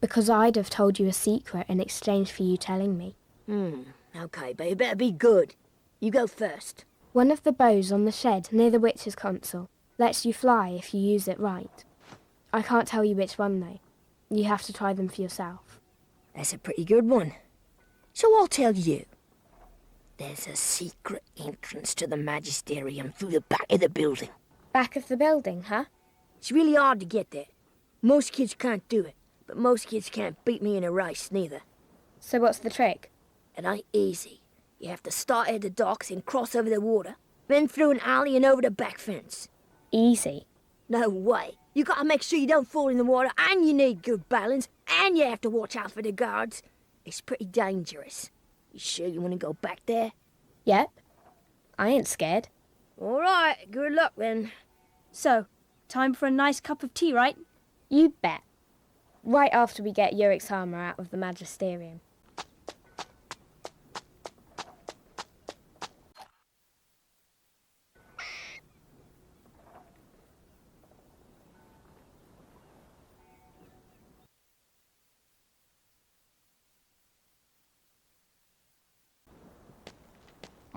Because I'd have told you a secret in exchange for you telling me. Okay, but you better be good. You go first. One of the bows on the shed near the witch's console lets you fly if you use it right. I can't tell you which one, though. You have to try them for yourself. That's a pretty good one. So I'll tell you. There's a secret entrance to the Magisterium through the back of the building. Back of the building, huh? It's really hard to get there. Most kids can't do it, but most kids can't beat me in a race, neither. So what's the trick? It ain't easy. You have to start at the docks and cross over the water, then through an alley and over the back fence. Easy? No way. You gotta make sure you don't fall in the water, and you need good balance, and you have to watch out for the guards. It's pretty dangerous. You sure you want to go back there? Yep. I ain't scared. All right, good luck then. So, time for a nice cup of tea, right? You bet. Right after we get Yurik's armor out of the Magisterium.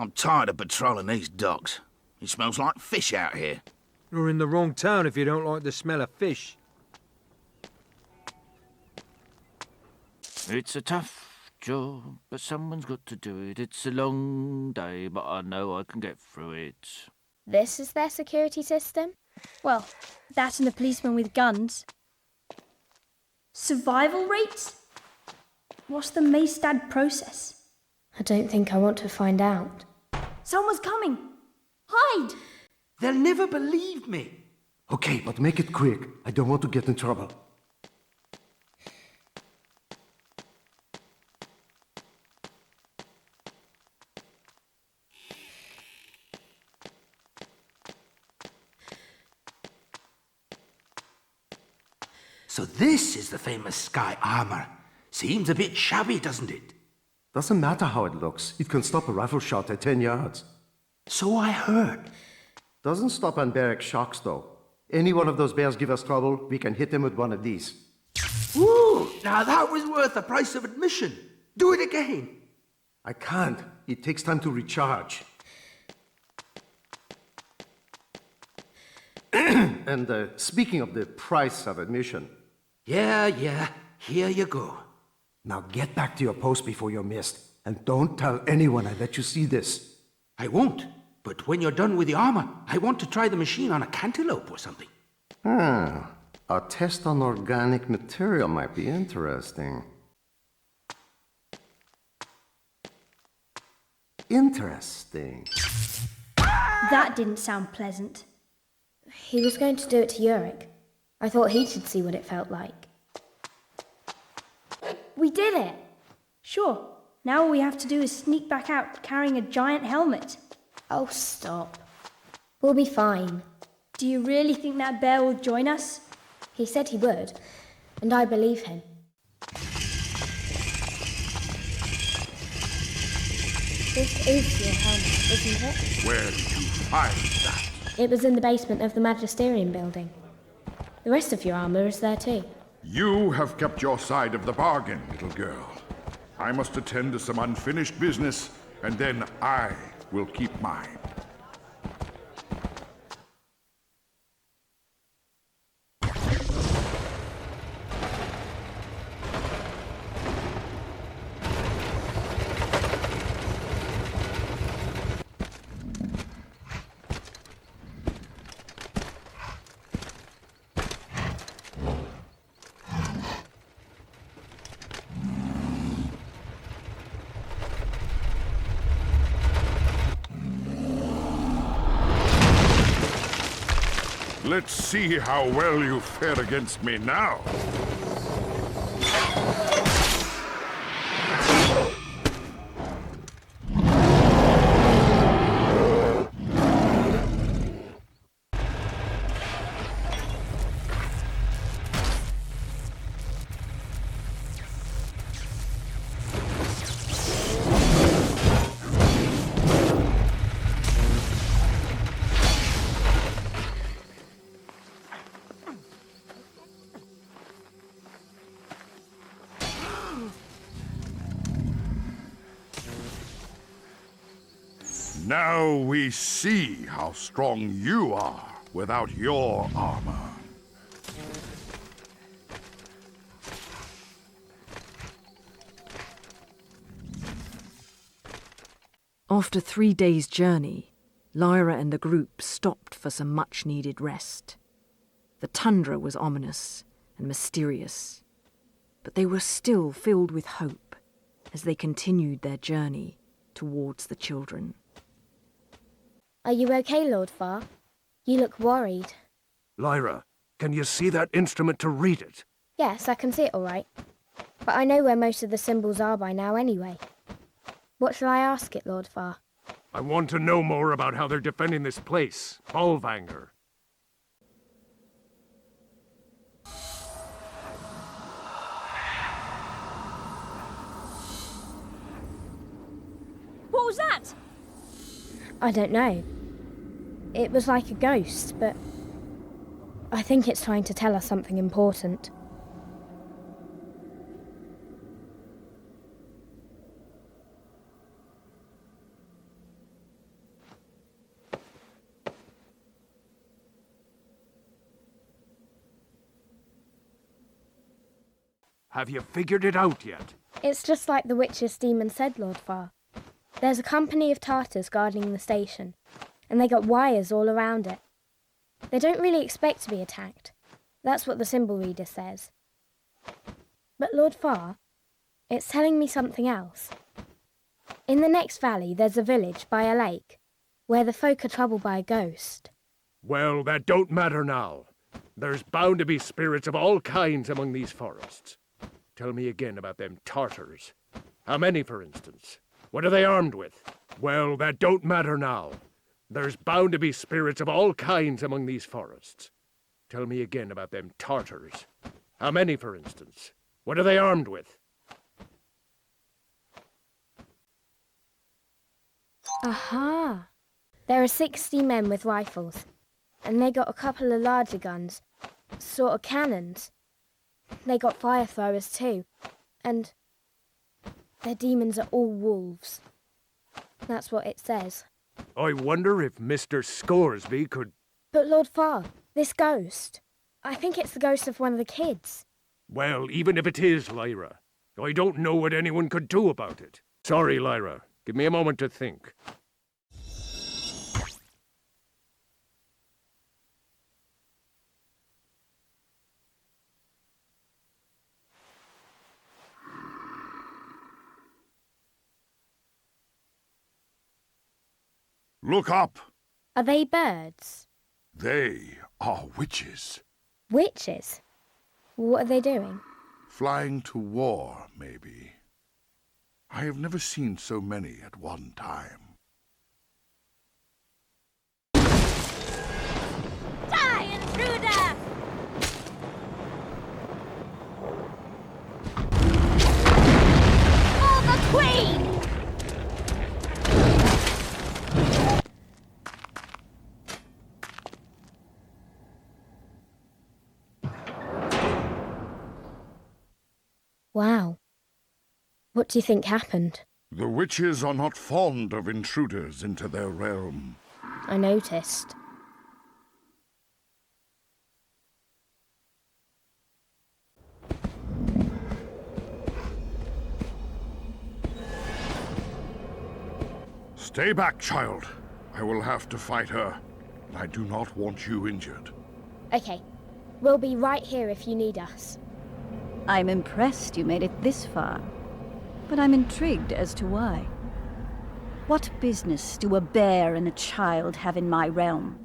I'm tired of patrolling these docks. It smells like fish out here. You're in the wrong town if you don't like the smell of fish. It's a tough job, but someone's got to do it. It's a long day, but I know I can get through it. This is their security system? Well, that and the policemen with guns. Survival rates? What's the Maestad process? I don't think I want to find out. Someone's coming! Hide! They'll never believe me. Okay, but make it quick. I don't want to get in trouble. So this is the famous sky armor. Seems a bit shabby, doesn't it? Doesn't matter how it looks. It can stop a rifle shot at 10 yards. So I heard. Doesn't stop unbarrack shocks, though. Any one of those bears give us trouble, we can hit them with one of these. Ooh, now that was worth the price of admission. Do it again. I can't. It takes time to recharge. And speaking of the price of admission... Yeah, here you go. Now get back to your post before you're missed. And don't tell anyone I let you see this. I won't. But when you're done with the armor, I want to try the machine on a cantaloupe or something. Ah, a test on organic material might be interesting. Interesting. That didn't sound pleasant. He was going to do it to Yurik. I thought he should see what it felt like. We did it! Sure. Now all we have to do is sneak back out carrying a giant helmet. Oh, stop. We'll be fine. Do you really think that bear will join us? He said he would, and I believe him. This is your helmet, isn't it? Where did you find that? It was in the basement of the Magisterium building. The rest of your armor is there too. You have kept your side of the bargain, little girl. I must attend to some unfinished business, and then I will keep mine. Let's see how well you fare against me now. Now we see how strong you are without your armor. After 3 days' journey, Lyra and the group stopped for some much-needed rest. The tundra was ominous and mysterious, but they were still filled with hope as they continued their journey towards the children. Are you okay, Lord Farr? You look worried. Lyra, Can you see that instrument to read it? Yes, I can see it all right. But I know where most of the symbols are by now anyway. What shall I ask it, Lord Farr? I want to know more about how they're defending this place, Bolvangar. What was that? I don't know. It was like a ghost, but I think it's trying to tell us something important. Have you figured it out yet? It's just like the witch's demon said, Lord Farr. There's a company of Tartars guarding the station, and they got wires all around it. They don't really expect to be attacked. That's what the symbol reader says. But Lord Farr, it's telling me something else. In the next valley, there's a village by a lake, where the folk are troubled by a ghost. Well, that don't matter now. There's bound to be spirits of all kinds among these forests. Tell me again about them Tartars. How many, for instance? What are they armed with? Well, that don't matter now. There's bound to be spirits of all kinds among these forests. Tell me again about them Tartars. How many, for instance? What are they armed with? Aha! There are 60 men with rifles, and they got a couple of larger guns, sort of cannons. They got fire throwers too, and their demons are all wolves. That's what it says. I wonder if Mr. Scoresby could... But Lord Farr, this ghost, I think it's the ghost of one of the kids. Well, even if it is, Lyra, I don't know what anyone could do about it. Sorry, Lyra. Give me a moment to think. Look up! Are they birds? They are witches. Witches? What are they doing? Flying to war, maybe. I have never seen so many at one time. Die, intruder! For the Queen! Wow. What do you think happened? The witches are not fond of intruders into their realm. I noticed. Stay back, child. I will have to fight her. I do not want you injured. Okay. We'll be right here if you need us. I'm impressed you made it this far, but I'm intrigued as to why. What business do a bear and a child have in my realm?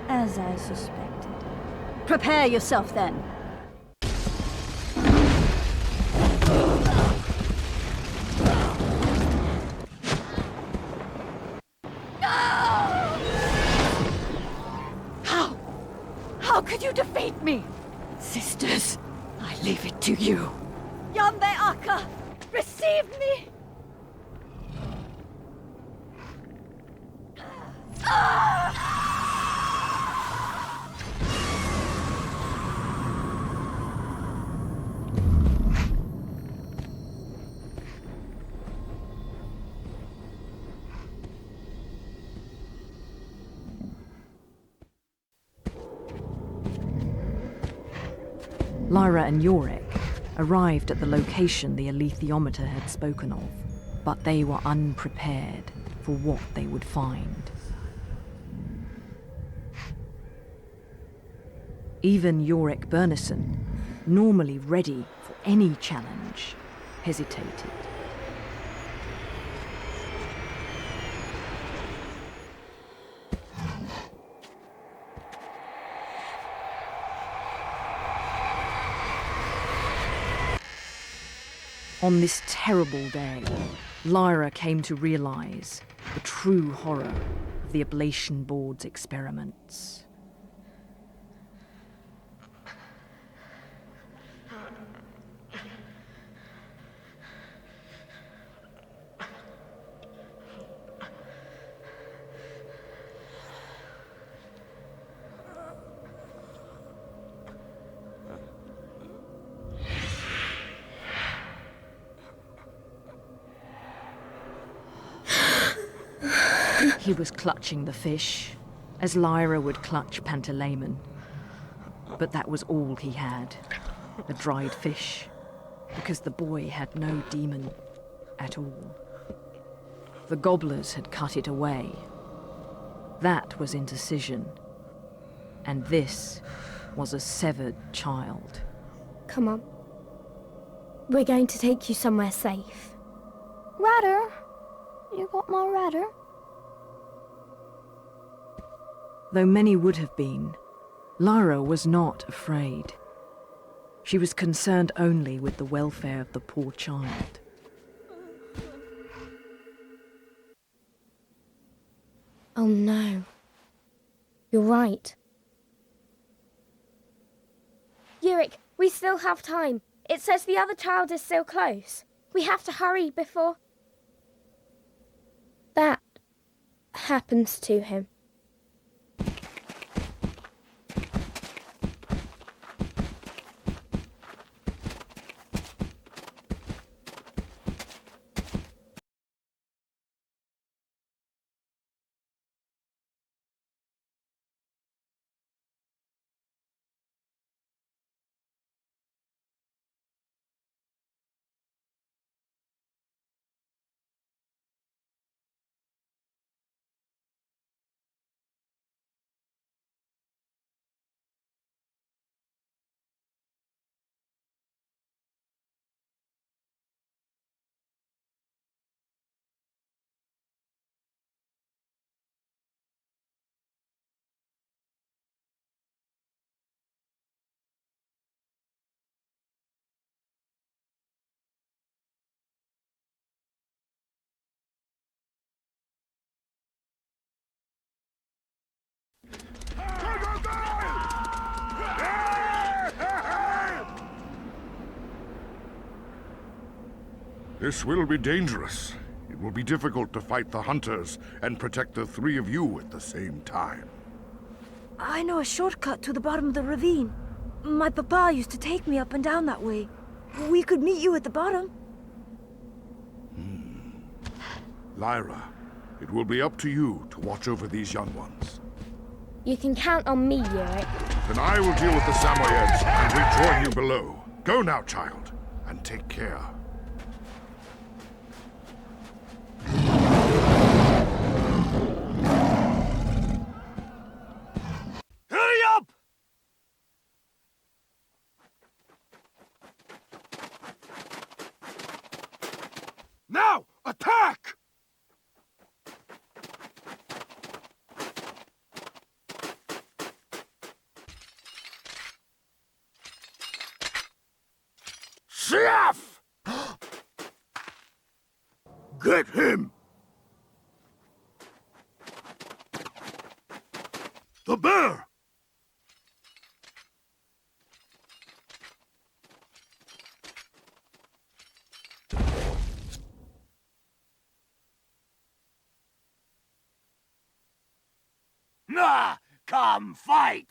As I suspected. Prepare yourself then. How could you defeat me? Sisters, I leave it to you. Yambe Akka, receive me! Lyra and Yorick arrived at the location the alethiometer had spoken of, but they were unprepared for what they would find. Even Yorick Burnison, normally ready for any challenge, hesitated. On this terrible day, Lyra came to realize the true horror of the Oblation Board's experiments. He was clutching the fish, as Lyra would clutch Pantalaimon. But that was all he had, a dried fish, because the boy had no demon at all. The gobblers had cut it away. That was indecision. And this was a severed child. Come on. We're going to take you somewhere safe. Ratter? You got my ratter? Though many would have been, Lyra was not afraid. She was concerned only with the welfare of the poor child. Oh no. You're right. Yurik, we still have time. It says the other child is still close. We have to hurry before that happens to him. This will be dangerous. It will be difficult to fight the hunters and protect the three of you at the same time. I know a shortcut to the bottom of the ravine. My papa used to take me up and down that way. We could meet you at the bottom. Lyra, it will be up to you to watch over these young ones. You can count on me, Yurik. Then I will deal with the Samoyeds and rejoin you below. Go now, child, and take care. Hurry up! Now, attack! Chef! Get him! The bear! Nah, come fight!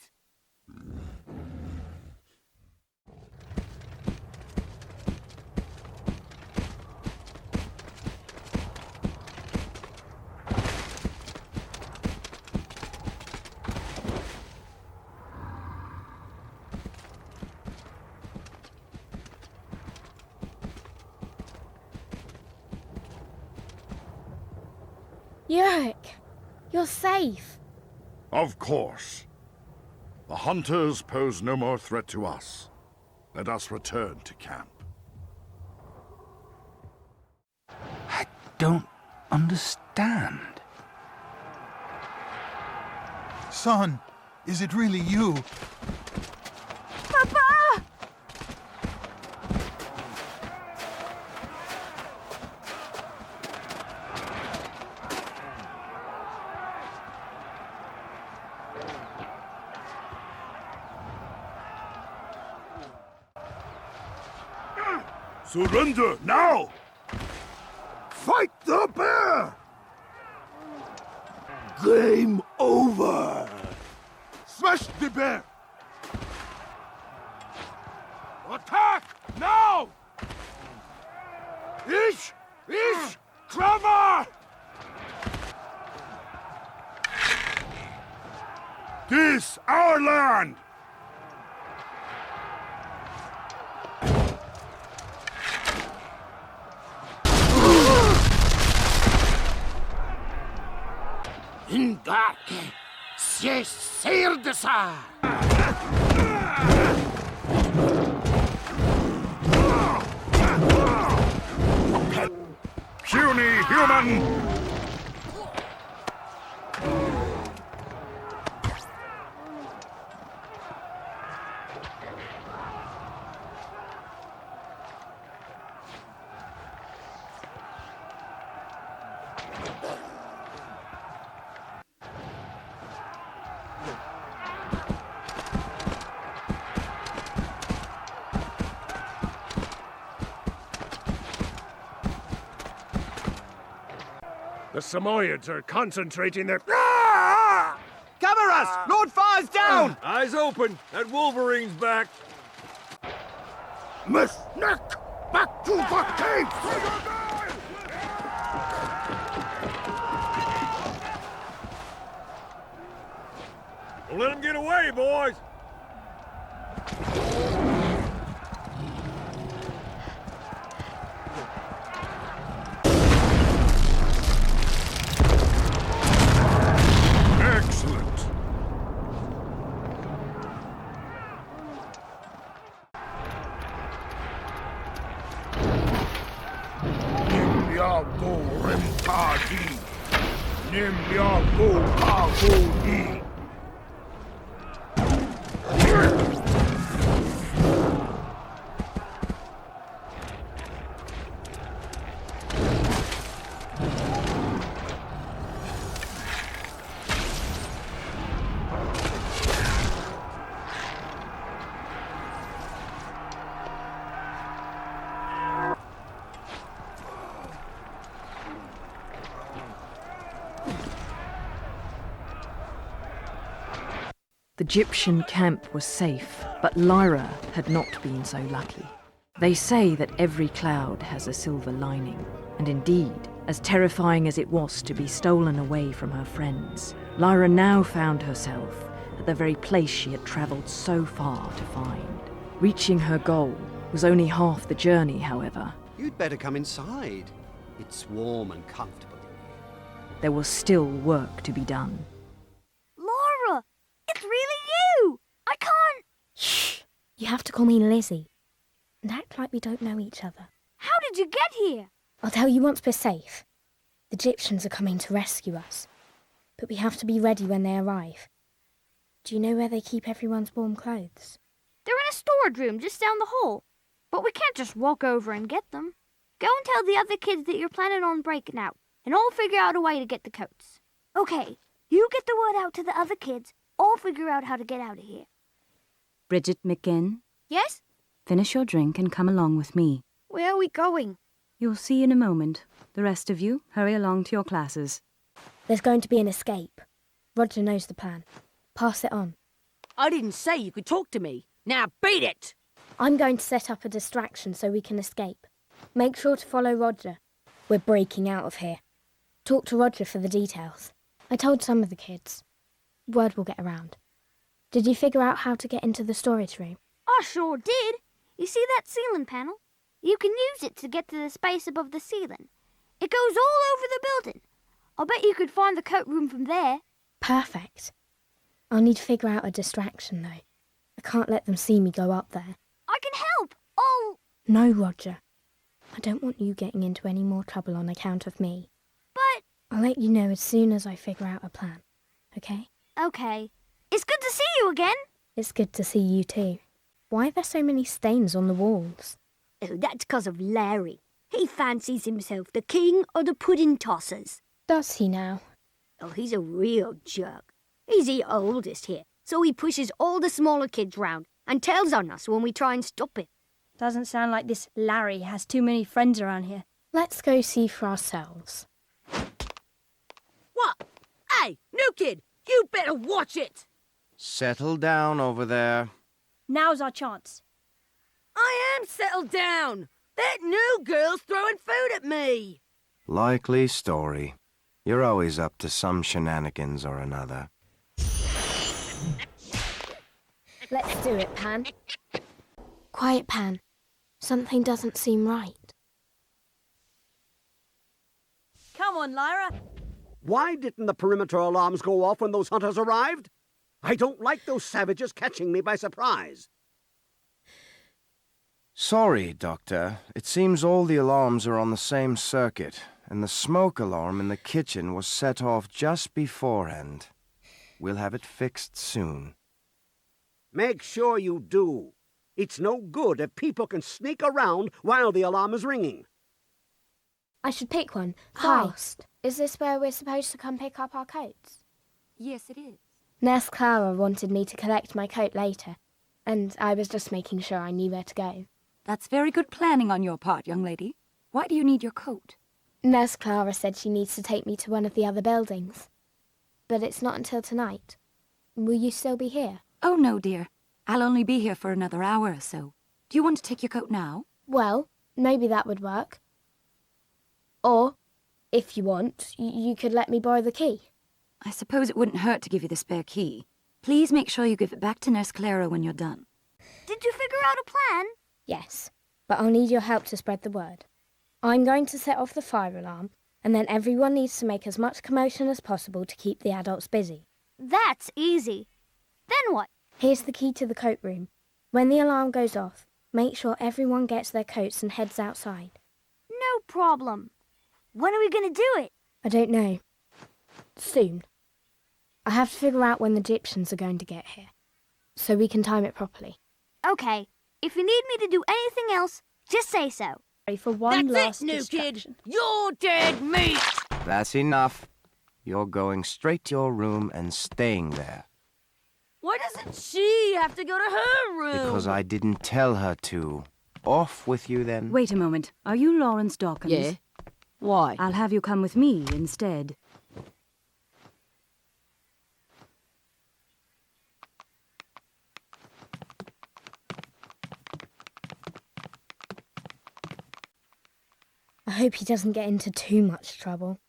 Yurik, you're safe. Of course. The hunters pose no more threat to us. Let us return to camp. I don't understand. Son, is it really you? Papa! Surrender now! Fight the bear! Game over! Smash the bear! Attack now! Ish! Trevor! This our land! Indake, c'est sire de ça! Puny human! The Samoyeds are concentrating their... Cover us! Lord Far's down! Eyes open. That Wolverine's back. Miss Nick! Back to the cave! Don't let him get away, boys. Excellent! Nimbiago Rempadi! Nimbiago Pagodi! The Egyptian camp was safe, but Lyra had not been so lucky. They say that every cloud has a silver lining, and indeed, as terrifying as it was to be stolen away from her friends, Lyra now found herself at the very place she had travelled so far to find. Reaching her goal was only half the journey, however. You'd better come inside. It's warm and comfortable. There was still work to be done. Laura! It's really you! I can't... Shh! You have to call me Lizzie. And act like we don't know each other. How did you get here? I'll tell you once we're safe. The Egyptians are coming to rescue us. But we have to be ready when they arrive. Do you know where they keep everyone's warm clothes? They're in a storage room just down the hall. But we can't just walk over and get them. Go and tell the other kids that you're planning on breaking out, and I'll figure out a way to get the coats. Okay, you get the word out to the other kids. I'll figure out how to get out of here. Bridget McGinn, Yes? finish your drink and come along with me. Where are we going? You'll see in a moment. The rest of you, hurry along to your classes. There's going to be an escape. Roger knows the plan. Pass it on. I didn't say you could talk to me. Now beat it! I'm going to set up a distraction so we can escape. Make sure to follow Roger. We're breaking out of here. Talk to Roger for the details. I told some of the kids. Word will get around. Did you figure out how to get into the storage room? I sure did. You see that ceiling panel? You can use it to get to the space above the ceiling. It goes all over the building. I bet you could find the coat room from there. Perfect. I'll need to figure out a distraction, though. I can't let them see me go up there. I can help. Oh, No, Roger. I don't want you getting into any more trouble on account of me. but... I'll let you know as soon as I figure out a plan. Okay? Okay. It's good to see you again. It's good to see you too. Why are there so many stains on the walls? Oh, that's 'cause of Larry. He fancies himself the king of the pudding tossers. Does he now? Oh, he's a real jerk. He's the oldest here, so he pushes all the smaller kids round and tells on us when we try and stop it. Doesn't sound like this Larry has too many friends around here. Let's go see for ourselves. What? Hey, new kid, you better watch it! Settle down over there. Now's our chance. I am settled down! That new girl's throwing food at me! Likely story. You're always up to some shenanigans or another. Let's do it, Pan. Quiet, Pan. Something doesn't seem right. Come on, Lyra. Why didn't the perimeter alarms go off when those hunters arrived? I don't like those savages catching me by surprise. Sorry, Doctor. It seems all the alarms are on the same circuit, and the smoke alarm in the kitchen was set off just beforehand. We'll have it fixed soon. Make sure you do. It's no good if people can sneak around while the alarm is ringing. I should pick one. Hi. Fast. Is this where we're supposed to come pick up our coats? Yes, it is. Nurse Clara wanted me to collect my coat later, and I was just making sure I knew where to go. That's very good planning on your part, young lady. Why do you need your coat? Nurse Clara said she needs to take me to one of the other buildings. But it's not until tonight. Will you still be here? Oh, no, dear. I'll only be here for another hour or so. Do you want to take your coat now? Well, maybe that would work. Or, if you want, you could let me borrow the key. I suppose it wouldn't hurt to give you the spare key. Please make sure you give it back to Nurse Clara when you're done. Did you figure out a plan? Yes, but I'll need your help to spread the word. I'm going to set off the fire alarm, and then everyone needs to make as much commotion as possible to keep the adults busy. That's easy. Then what? Here's the key to the coat room. When the alarm goes off, make sure everyone gets their coats and heads outside. No problem. When are we going to do it? I don't know. Soon. I have to figure out when the Egyptians are going to get here, so we can time it properly. Okay. If you need me to do anything else, just say so. For one That's last it, new distraction. kid. You're dead meat! That's enough. You're going straight to your room and staying there. Why doesn't she have to go to her room? Because I didn't tell her to. Off with you, then. Wait a moment. Are you Lawrence Dawkins? Yeah. Why? I'll have you come with me instead. I hope he doesn't get into too much trouble.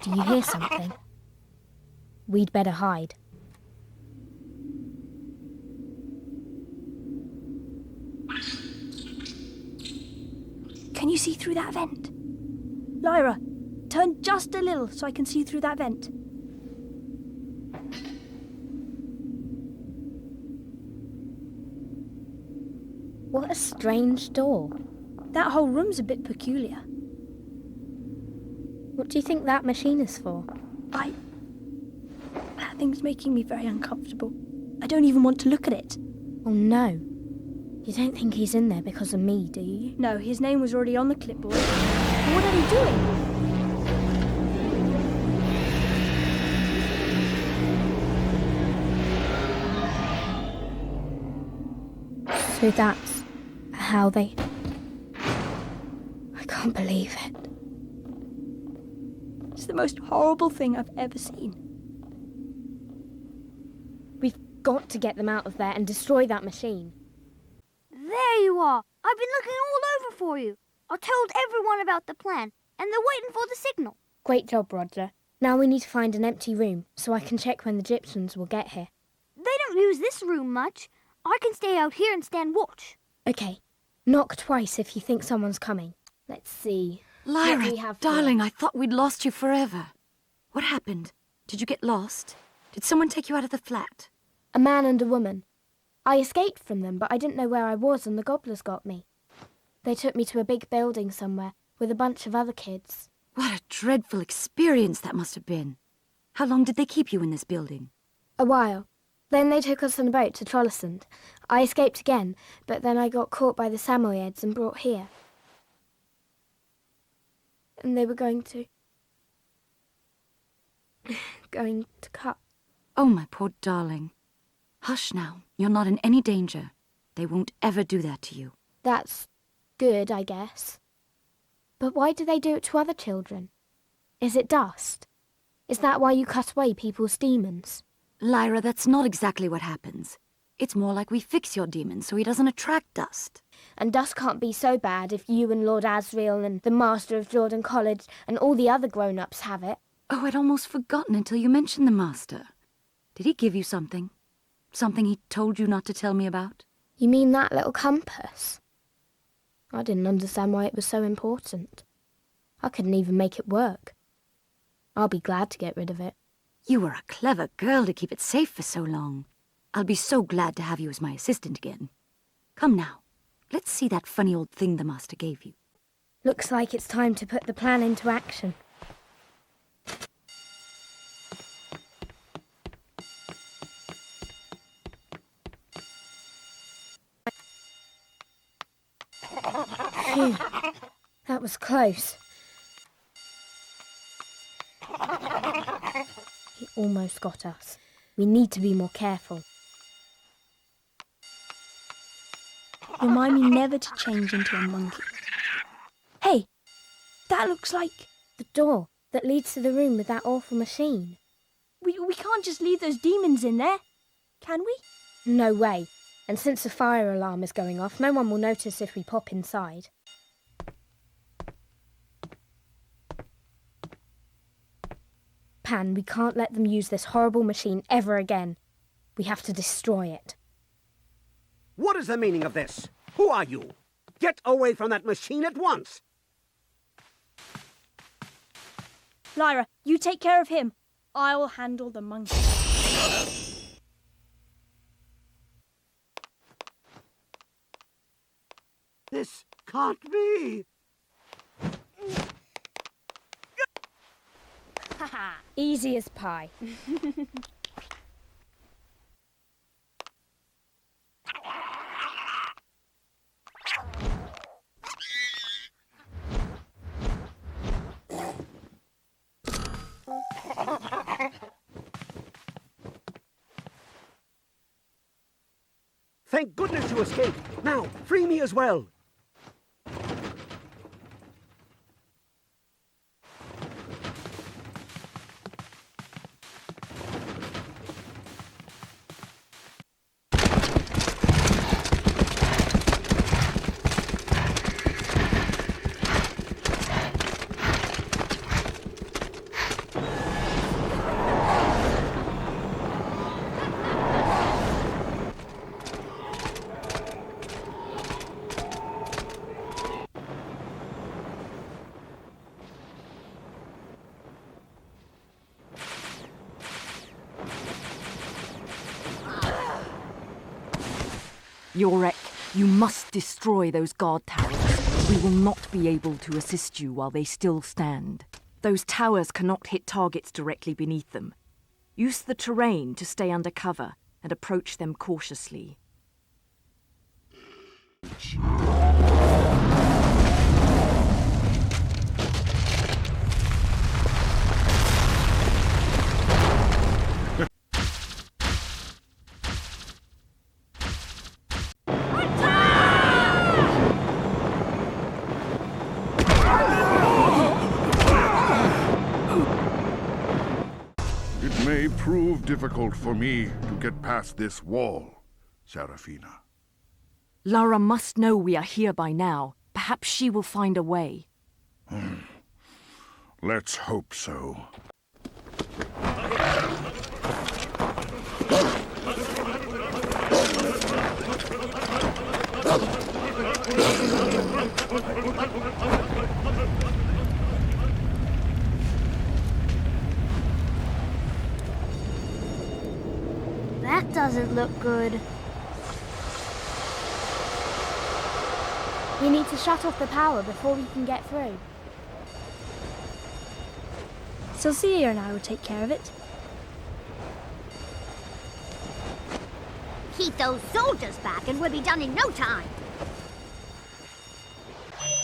Do you hear something? We'd better hide. Can you see through that vent? Lyra, turn just a little so I can see through that vent. What a strange door. That whole room's a bit peculiar. What do you think that machine is for? That thing's making me very uncomfortable. I don't even want to look at it. Oh no. You don't think he's in there because of me, do you? No, his name was already on the clipboard. What are you doing? So that's how they... I can't believe it. It's the most horrible thing I've ever seen. We've got to get them out of there and destroy that machine. There you are. I've been looking all over for you. I told everyone about the plan, and they're waiting for the signal. Great job, Roger. Now we need to find an empty room so I can check when the Egyptians will get here. They don't use this room much. I can stay out here and stand watch. Okay. Knock twice if you think someone's coming. Let's see. Lyra, darling, I thought we'd lost you forever. What happened? Did you get lost? Did someone take you out of the flat? A man and a woman. I escaped from them, but I didn't know where I was and the gobblers got me. They took me to a big building somewhere with a bunch of other kids. What a dreadful experience that must have been. How long did they keep you in this building? A while. Then they took us on a boat to Trollesund. I escaped again, but then I got caught by the Samoyeds and brought here. And they were going to cut. Oh, my poor darling. Hush now. You're not in any danger. They won't ever do that to you. That's good, I guess. But why do they do it to other children? Is it dust? Is that why you cut away people's demons? Lyra, that's not exactly what happens. It's more like we fix your demon so he doesn't attract dust. And dust can't be so bad if you and Lord Asriel and the Master of Jordan College and all the other grown-ups have it. Oh, I'd almost forgotten until you mentioned the Master. Did he give you something? Something he told you not to tell me about? You mean that little compass? I didn't understand why it was so important. I couldn't even make it work. I'll be glad to get rid of it. You were a clever girl to keep it safe for so long. I'll be so glad to have you as my assistant again. Come now, let's see that funny old thing the Master gave you. Looks like it's time to put the plan into action. Phew, that was close. He almost got us. We need to be more careful. Remind me never to change into a monkey. Hey, that looks like the door that leads to the room with that awful machine. We can't just leave those demons in there, can we? No way. And since the fire alarm is going off, no one will notice if we pop inside. Pan, we can't let them use this horrible machine ever again. We have to destroy it. What is the meaning of this? Who are you? Get away from that machine at once! Lyra, you take care of him. I will handle the monkey. This can't be! Easy as pie. Thank goodness you escaped. Now, free me as well. Yorek, you must destroy those guard towers. We will not be able to assist you while they still stand. Those towers cannot hit targets directly beneath them. Use the terrain to stay under cover and approach them cautiously. It may prove difficult for me to get past this wall, Serafina. Lara must know we are here by now. Perhaps she will find a way. Let's hope so. That doesn't look good. We need to shut off the power before we can get through. Cecilia and I will take care of it. Keep those soldiers back and we'll be done in no time.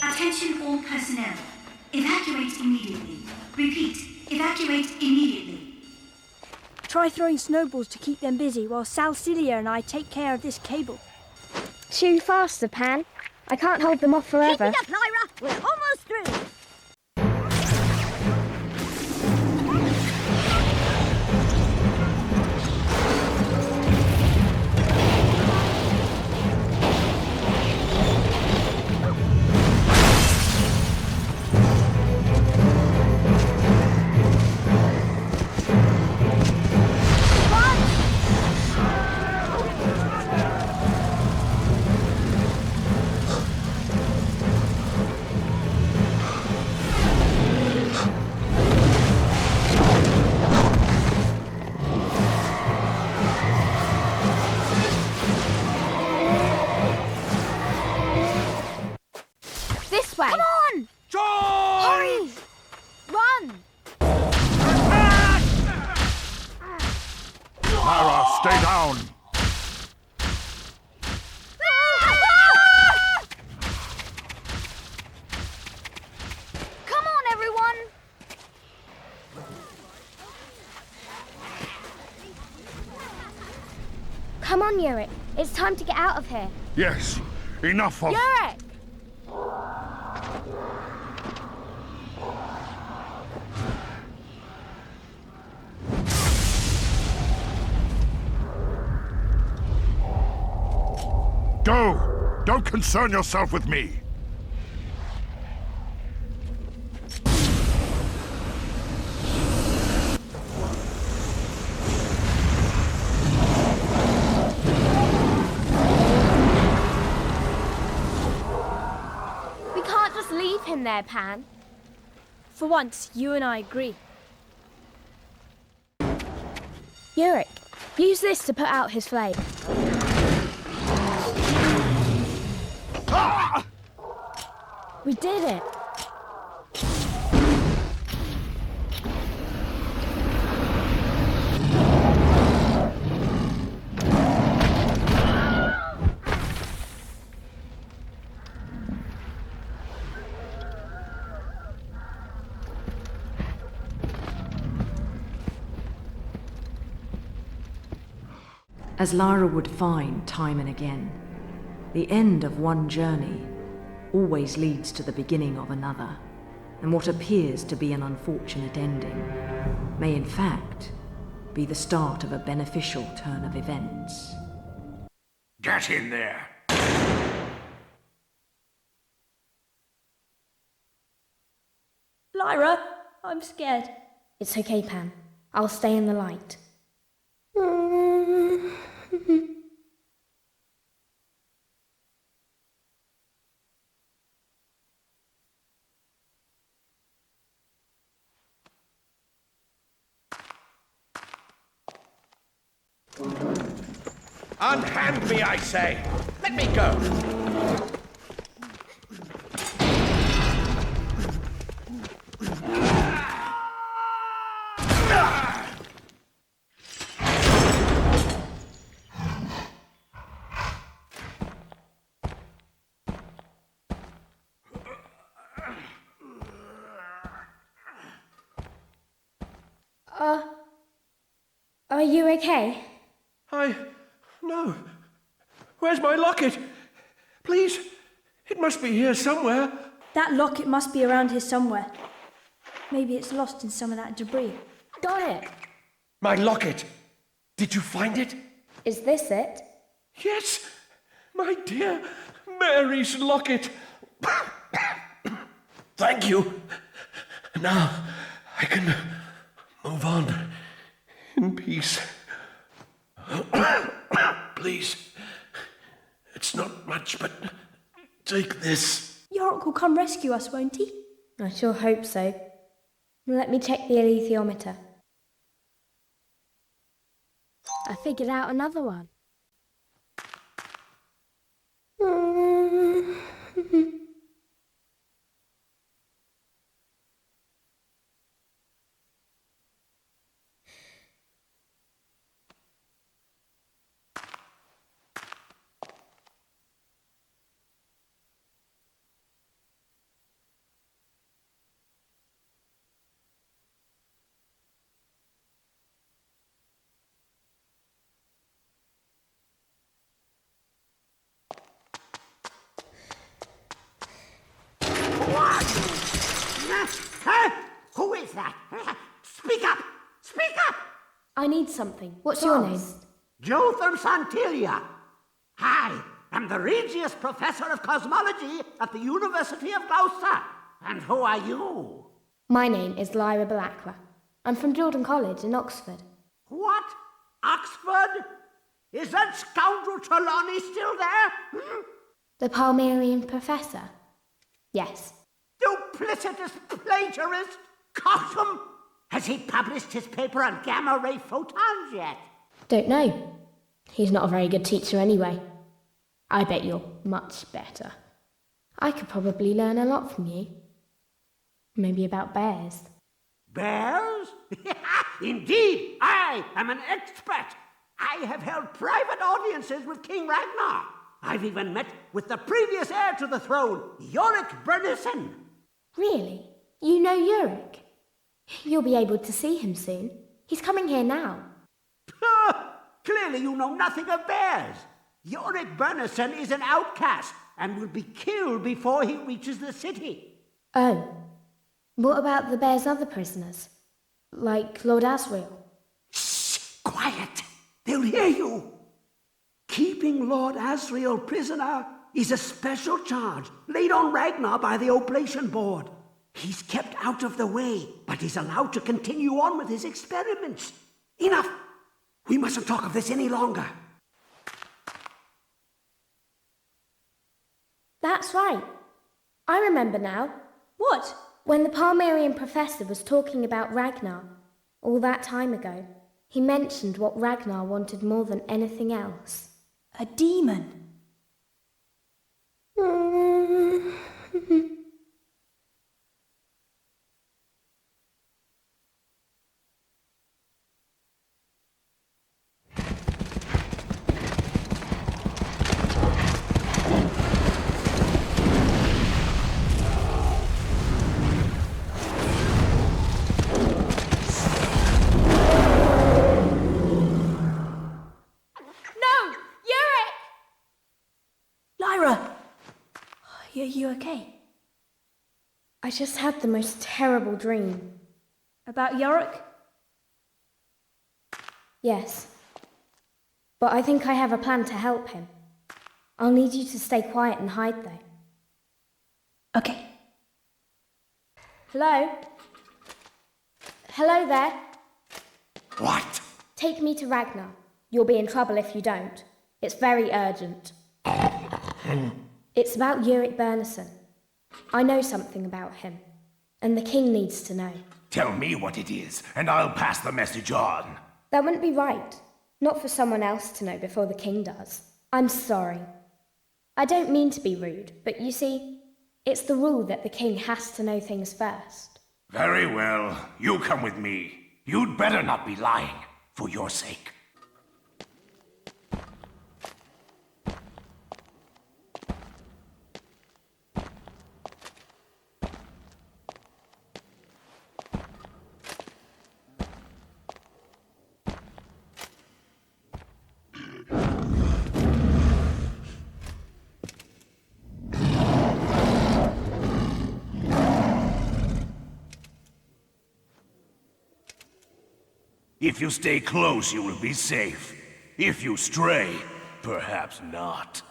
Attention all personnel. Evacuate immediately. Repeat, evacuate immediately. Try throwing snowballs to keep them busy while Salcilia and I take care of this cable. Chew faster, Pan. I can't hold them off forever. Keep it up, Lyra. We're almost through. This way! Come on! Hurry! Run! Lara, stay down! Come on, everyone! Come on, Yurik. It's time to get out of here. Yes, enough of... Yurik! Go! Don't concern yourself with me! We can't just leave him there, Pan. For once, you and I agree. Yurik, use this to put out his flame. We did it! As Lara would find time and again, the end of one journey always leads to the beginning of another, and what appears to be an unfortunate ending may in fact be the start of a beneficial turn of events. Get in there! Lyra, I'm scared. It's okay, Pan. I'll stay in the light. Unhand me, I say! Let me go! Are you okay? No. Where's my locket? Please, it must be here somewhere. That locket must be around here somewhere. Maybe it's lost in some of that debris. Got it! My locket! Did you find it? Is this it? Yes! My dear Mary's locket! Thank you! Now I can move on in peace. Please. It's not much, but take this. Yorick will come rescue us, won't he? I sure hope so. Let me check the alethiometer. I figured out another one. Huh? Who is that? Speak up! Speak up! I need something. What's your name? Jotham Santilia. I am the Regius Professor of Cosmology at the University of Gloucester. And who are you? My name is Lyra Balakra. I'm from Jordan College in Oxford. What? Oxford? Is that scoundrel Trelawney still there? The Palmerian professor? Yes. Duplicitous plagiarist! Cosham! Has he published his paper on gamma-ray photons yet? Don't know. He's not a very good teacher anyway. I bet you're much better. I could probably learn a lot from you. Maybe about bears. Bears? Indeed, I am an expert. I have held private audiences with King Ragnar. I've even met with the previous heir to the throne, Yorick Bernison. Really? You know Yorick? You'll be able to see him soon. He's coming here now. Clearly you know nothing of bears. Yorick Bernison is an outcast and will be killed before he reaches the city. Oh. What about the bear's other prisoners? Like Lord Asriel? Shh! Quiet! They'll hear you. Keeping Lord Asriel prisoner is a special charge laid on Ragnar by the Oblation Board. He's kept out of the way, but is allowed to continue on with his experiments. Enough! We mustn't talk of this any longer. That's right. I remember now. What? When the Palmerian professor was talking about Ragnar, all that time ago, he mentioned what Ragnar wanted more than anything else. A demon. Are you okay? I just had the most terrible dream. About Yorick? Yes. But I think I have a plan to help him. I'll need you to stay quiet and hide, though. Okay. Hello? Hello there? What? Take me to Ragnar. You'll be in trouble if you don't. It's very urgent. It's about Yorick Bernison. I know something about him, and the king needs to know. Tell me what it is, and I'll pass the message on. That wouldn't be right. Not for someone else to know before the king does. I'm sorry. I don't mean to be rude, but you see, it's the rule that the king has to know things first. Very well. You come with me. You'd better not be lying, for your sake. If you stay close, you will be safe. If you stray, perhaps not.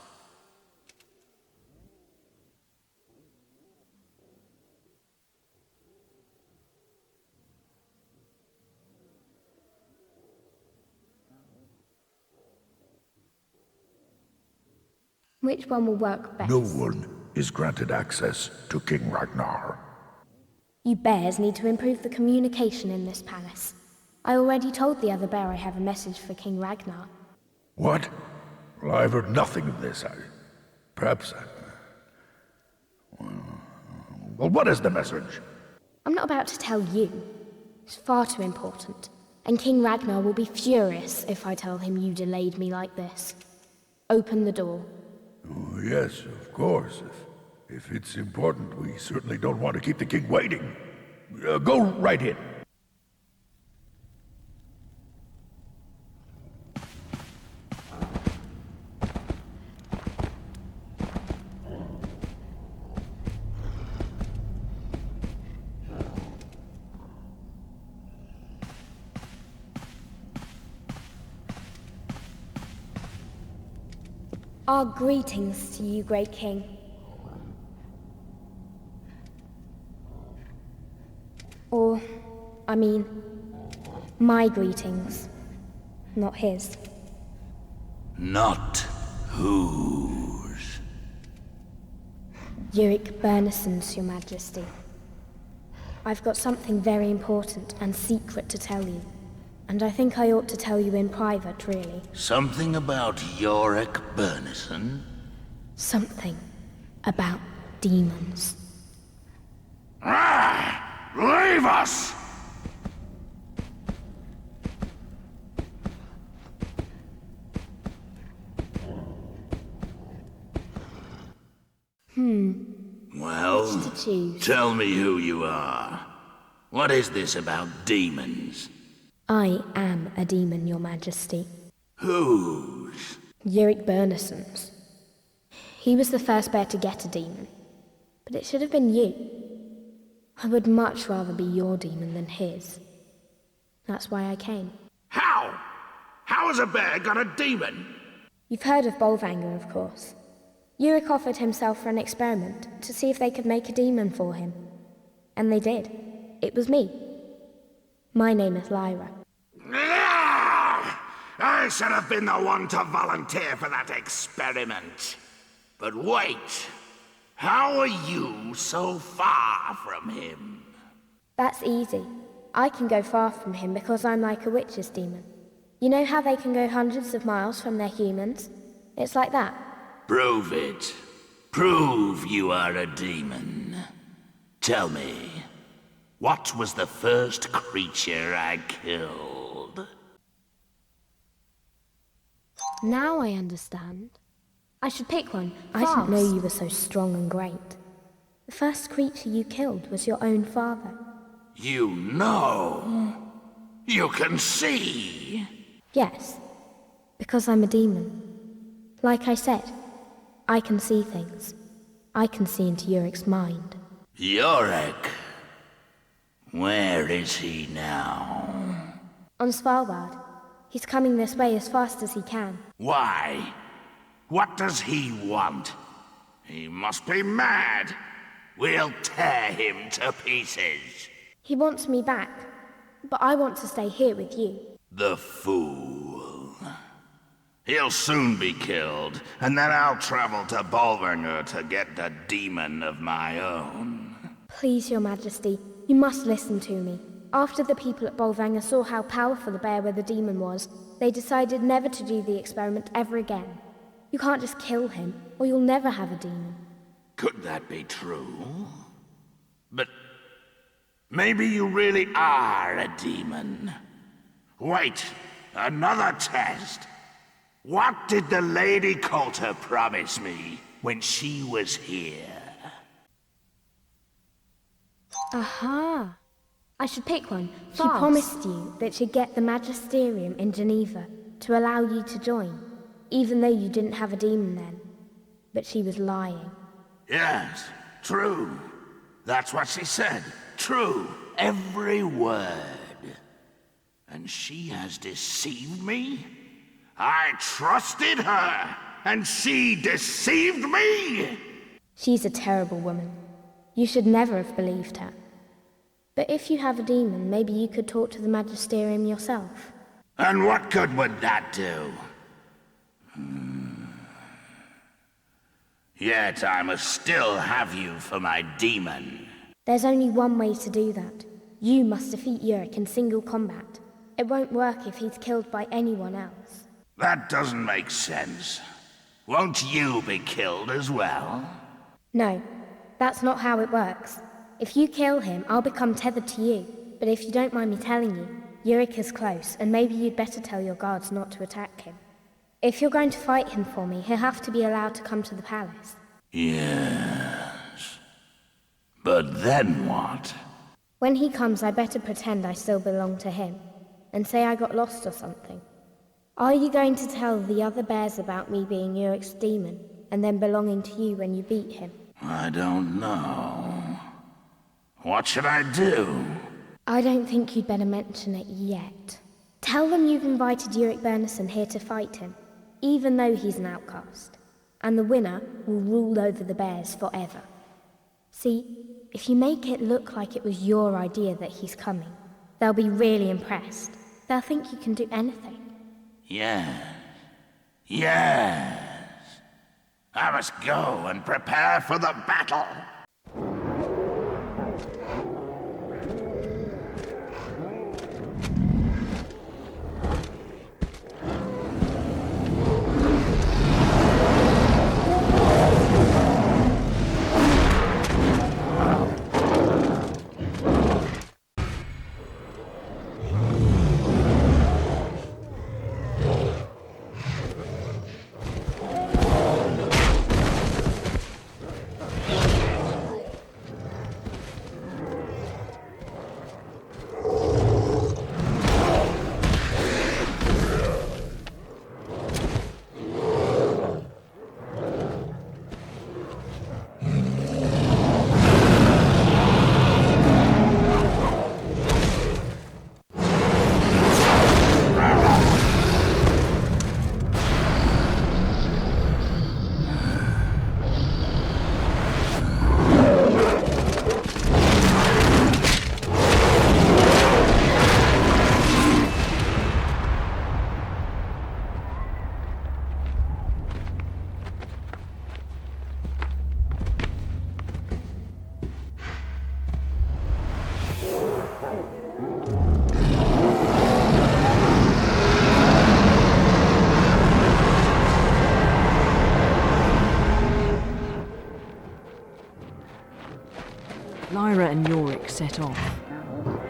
Which one will work best? No one is granted access to King Ragnar. You bears need to improve the communication in this palace. I already told the other bear I have a message for King Ragnar. What? Well, I've heard nothing of this. Perhaps... Well, what is the message? I'm not about to tell you. It's far too important. And King Ragnar will be furious if I tell him you delayed me like this. Open the door. Oh, yes, of course. If it's important, we certainly don't want to keep the king waiting. Go right in. Our greetings to you, great king. Or, I mean, my greetings, not his. Not whose? Yurik Bernisson's, Your Majesty. I've got something very important and secret to tell you. And I think I ought to tell you in private, really. Something about Yorick Bernison? Something about demons. Leave us! Well, Which to choose? tell me who you are. What is this about demons? I am a demon, Your Majesty. Whose? Yurik Bernisson's. He was the first bear to get a demon. But it should have been you. I would much rather be your demon than his. That's why I came. How? How has a bear got a demon? You've heard of Bolvanger, of course. Yurik offered himself for an experiment to see if they could make a demon for him. And they did. It was me. My name is Lyra. I should have been the one to volunteer for that experiment. But wait, how are you so far from him? That's easy. I can go far from him because I'm like a witch's demon. You know how they can go hundreds of miles from their humans? It's like that. Prove it. Prove you are a demon. Tell me, what was the first creature I killed? Now I understand. I should pick one. I didn't know you were so strong and great. The first creature you killed was your own father. You know. You can see. Yes, because I'm a demon. Like I said, I can see things. I can see into Yurik's mind. Yorick. Where is he now? On Svalbard. He's coming this way as fast as he can. Why? What does he want? He must be mad. We'll tear him to pieces. He wants me back, but I want to stay here with you. The fool. He'll soon be killed, and then I'll travel to Bolvanger to get a demon of my own. Please, Your Majesty, you must listen to me. After the people at Bolvanger saw how powerful the bear with the demon was, they decided never to do the experiment ever again. You can't just kill him, or you'll never have a demon. Could that be true? But maybe you really are a demon. Wait, another test. What did the Lady Coulter promise me when she was here? Aha! I should pick one. She promised you that she'd get the Magisterium in Geneva to allow you to join, even though you didn't have a demon then. But she was lying. Yes, true. That's what she said. True. Every word. And she has deceived me? I trusted her, and she deceived me? She's a terrible woman. You should never have believed her. But if you have a demon, maybe you could talk to the Magisterium yourself. And what good would that do? Yet I must still have you for my demon. There's only one way to do that. You must defeat Yurik in single combat. It won't work if he's killed by anyone else. That doesn't make sense. Won't you be killed as well? No, that's not how it works. If you kill him, I'll become tethered to you. But if you don't mind me telling you, Yurik is close, and maybe you'd better tell your guards not to attack him. If you're going to fight him for me, he'll have to be allowed to come to the palace. Yes. But then what? When he comes, I better pretend I still belong to him, and say I got lost or something. Are you going to tell the other bears about me being Yurik's demon, and then belonging to you when you beat him? I don't know. What should I do? I don't think you'd better mention it yet. Tell them you've invited Yurik Bernison here to fight him, even though he's an outcast. and the winner will rule over the bears forever. See, if you make it look like it was your idea that he's coming, they'll be really impressed. They'll think you can do anything. Yes. Yes. I must go and prepare for the battle. Lyra and Yorick set off,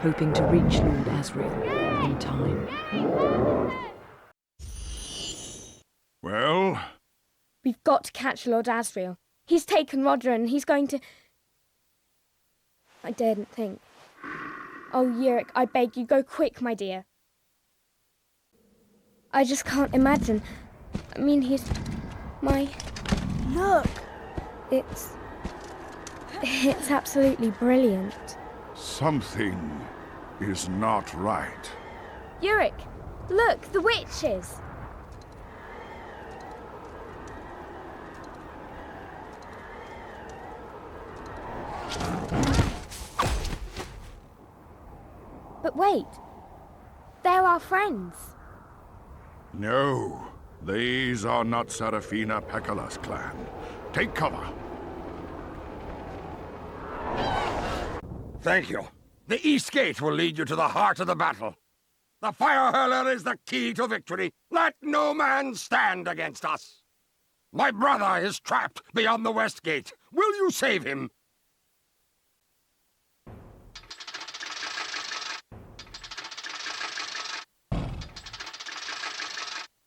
hoping to reach Lord Asriel in time. Well? We've got to catch Lord Asriel. He's taken Roger and he's going to... I daren't think. Oh, Yorick, I beg you, go quick, my dear. I just can't imagine. I mean, he's... my... Look! It's absolutely brilliant. Something is not right. Yorick, look, the witches! But wait, they're our friends. No, these are not Serafina Pekkala's clan. Take cover. Thank you. The East Gate will lead you to the heart of the battle. The Fire Hurler is the key to victory. Let no man stand against us. My brother is trapped beyond the West Gate. Will you save him?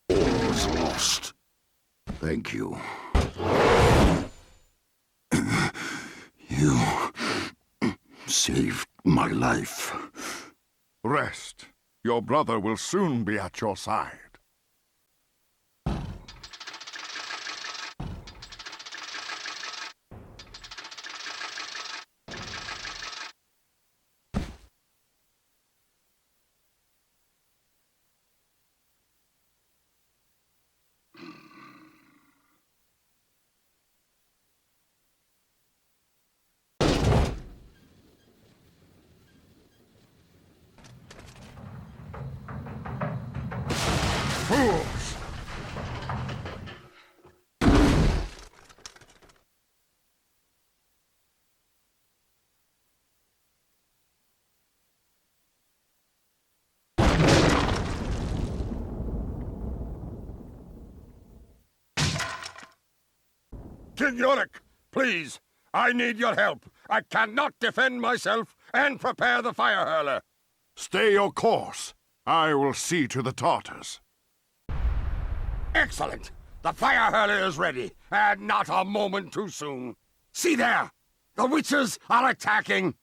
All's lost. Thank you. You saved my life. Rest. Your brother will soon be at your side. Fools! King Yorick, please, I need your help. I cannot defend myself and prepare the Fire Hurler. Stay your course. I will see to the Tartars. Excellent! The Fire Hurler is ready, and not a moment too soon. See there! The witches are attacking!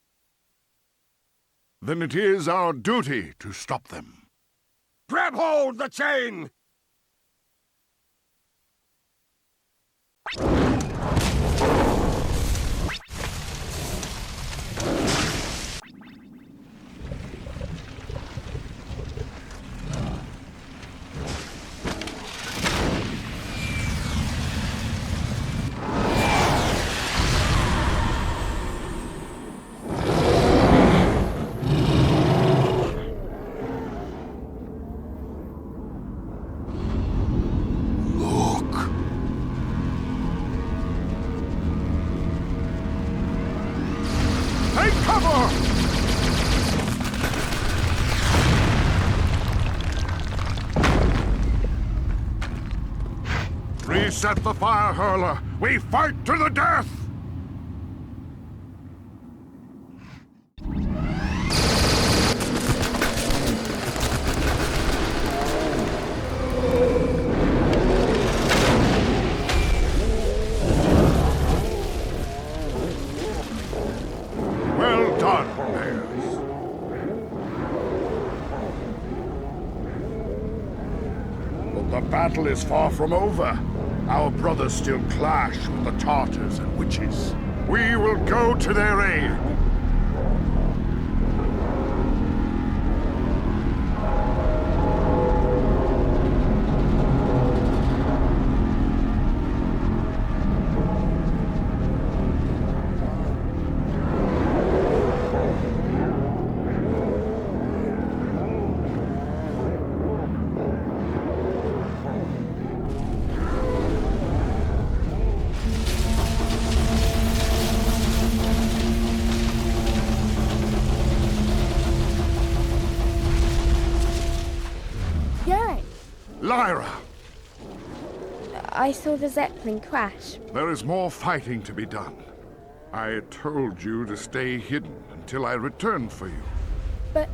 Then it is our duty to stop them. Grab hold the chain! Cover! Reset the fire hurler! We fight to the death! Well done, bears. But the battle is far from over. Our brothers still clash with the Tartars and witches. We will go to their aid. Lyra! I saw the Zeppelin crash. There is more fighting to be done. I told you to stay hidden until I return for you. But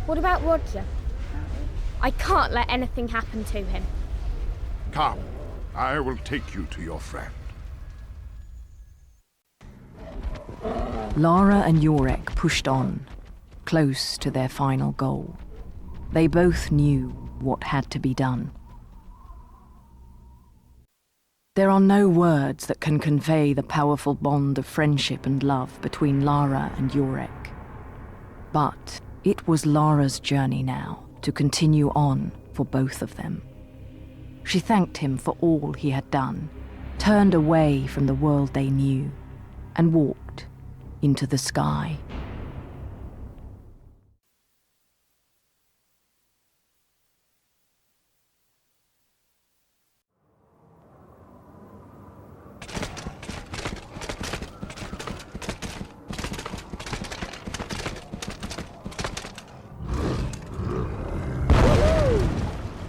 what about Roger? I can't let anything happen to him. Come, I will take you to your friend. Lara and Yorick pushed on, close to their final goal. They both knew what had to be done. There are no words that can convey the powerful bond of friendship and love between Lara and Yorick. But it was Lara's journey now to continue on for both of them. She thanked him for all he had done, turned away from the world they knew, and walked into the sky.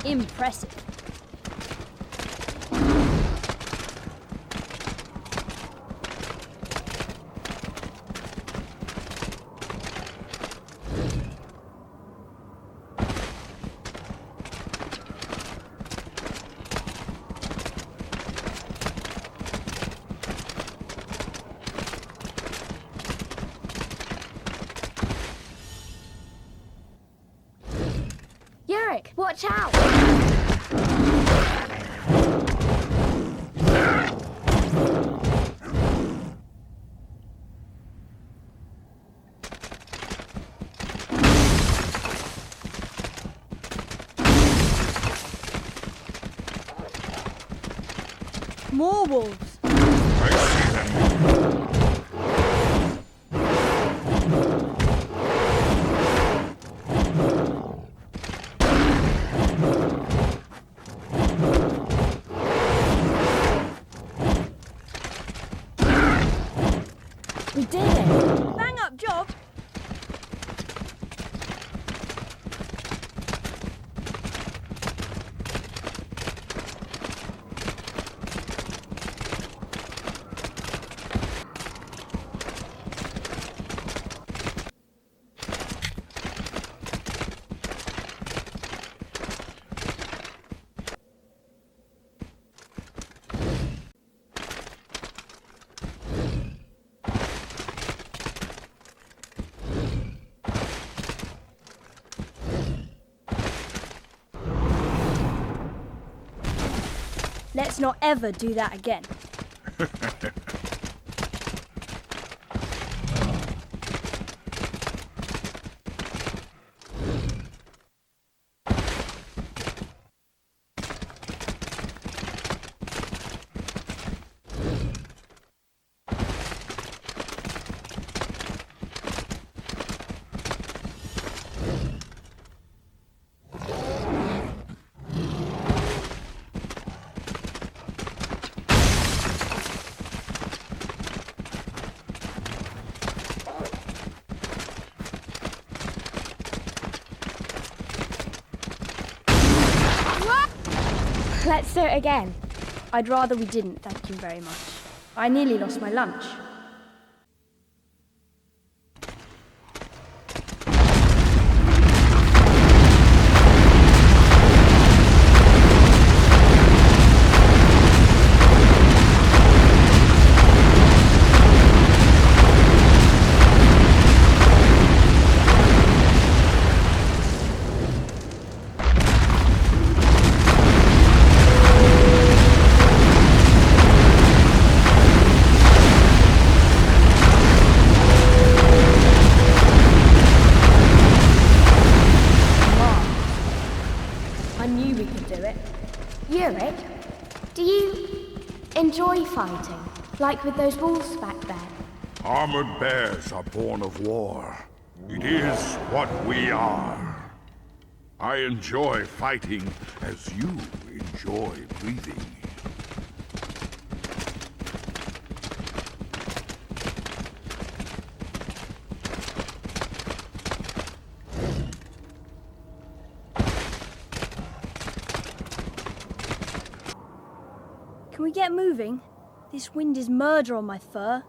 Impressive. Yorick, watch out! More wolves. I see them. We did it! Bang up job. Let's not ever do that again. do it again? I'd rather we didn't, thank you very much. I nearly lost my lunch. Enjoy fighting, like with those wolves back there? Armored bears are born of war. It is what we are. I enjoy fighting as you enjoy breathing. Can we get moving? This wind is murder on my fur.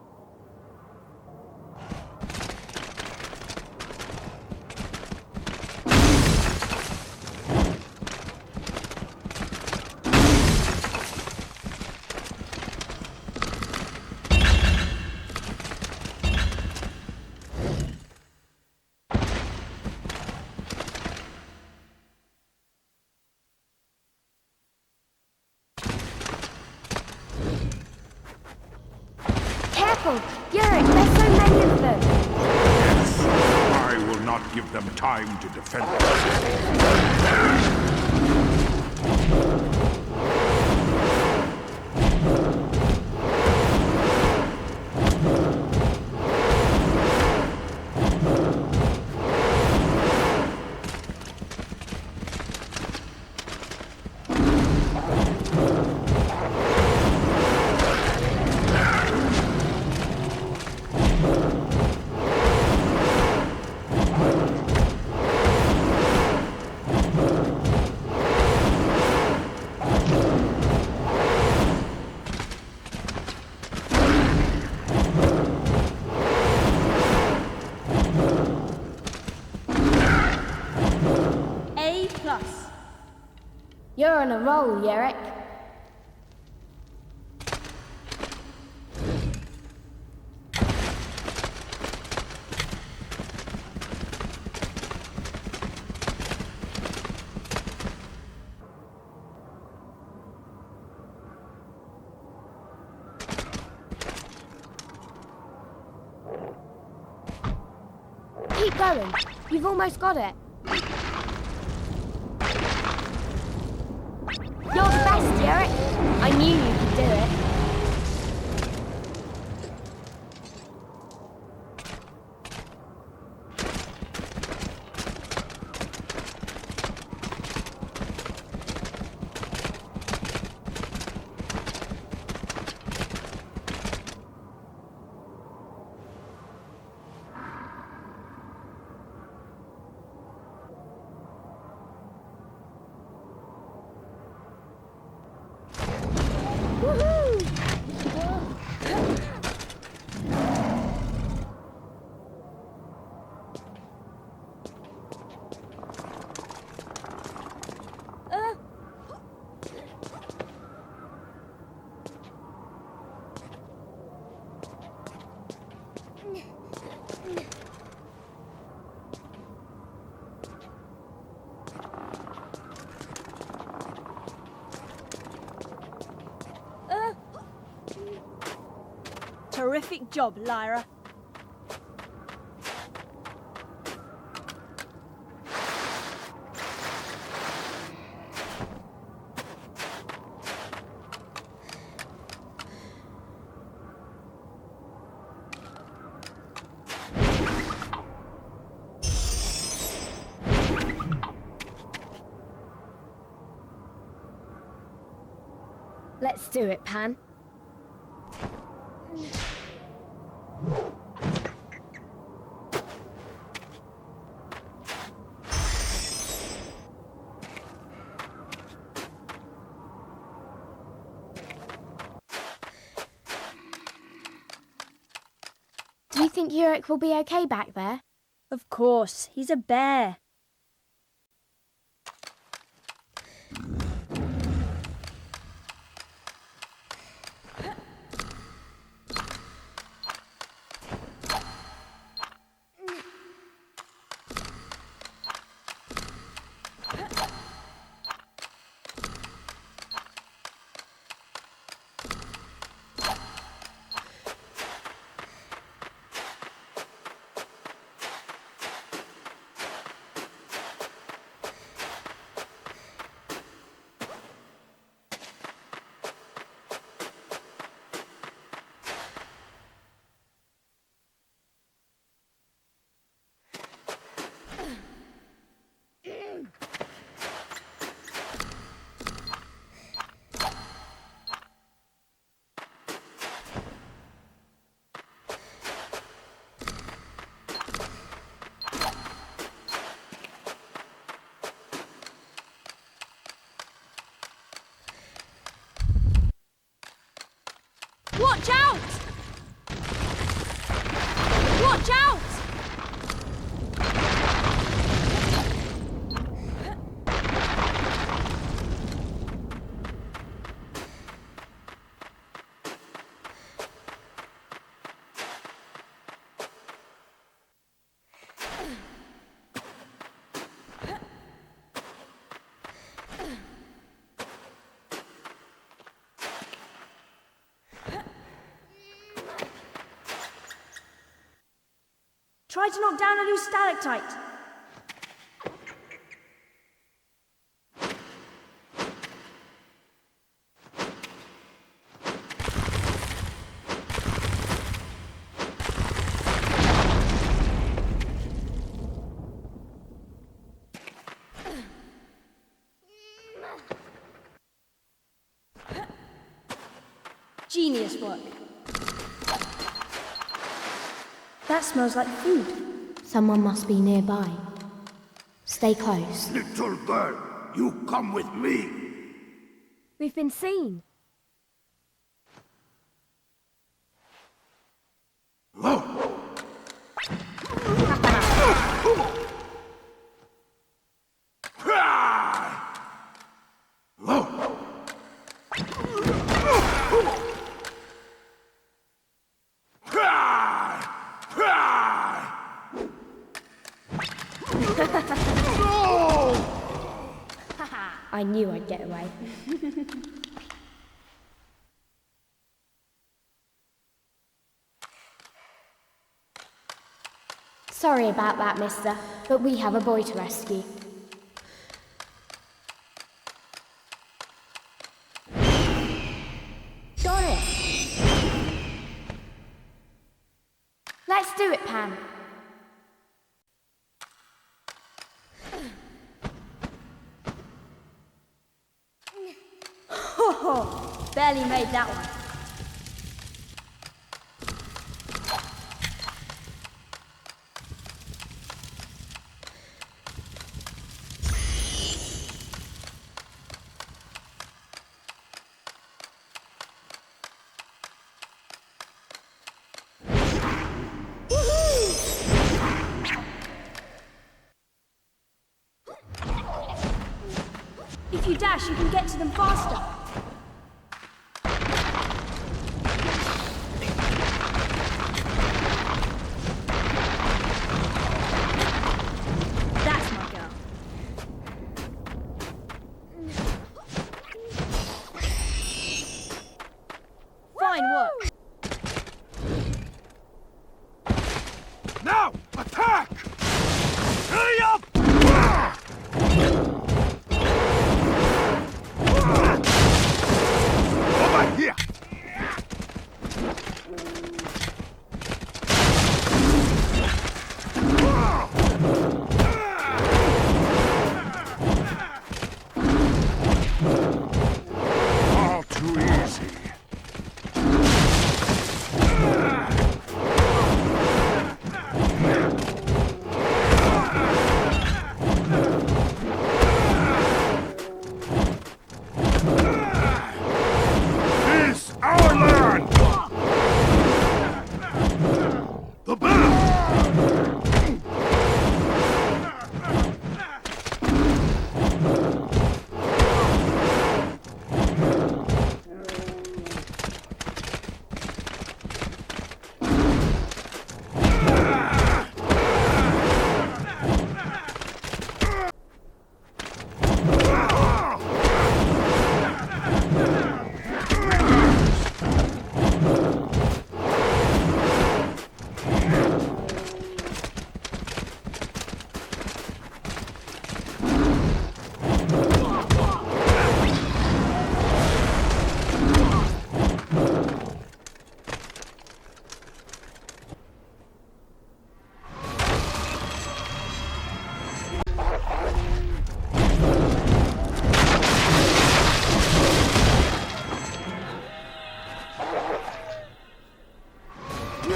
Yurick, there's so many of them! Yes, I will not give them time to defend themselves. You're on a roll, Yurick. Keep going. You've almost got it. You're the best, Yurick. I knew you could do it. Terrific job, Lyra. Let's do it, Pan. you think Yurik will be okay back there? Of course, he's a bear. Watch out! Watch out! Try to knock down a loose stalactite. Genius work. That smells like food. Someone must be nearby. Stay close. Little girl, you come with me. We've been seen. I knew I'd get away. Sorry about that, mister, but we have a boy to rescue. Got it! Let's do it, Pam. Barely made that one. If you dash, you can get to them faster. That's my girl. Fine work. Now, attack! Hurry up! Over here! All too easy. This our land!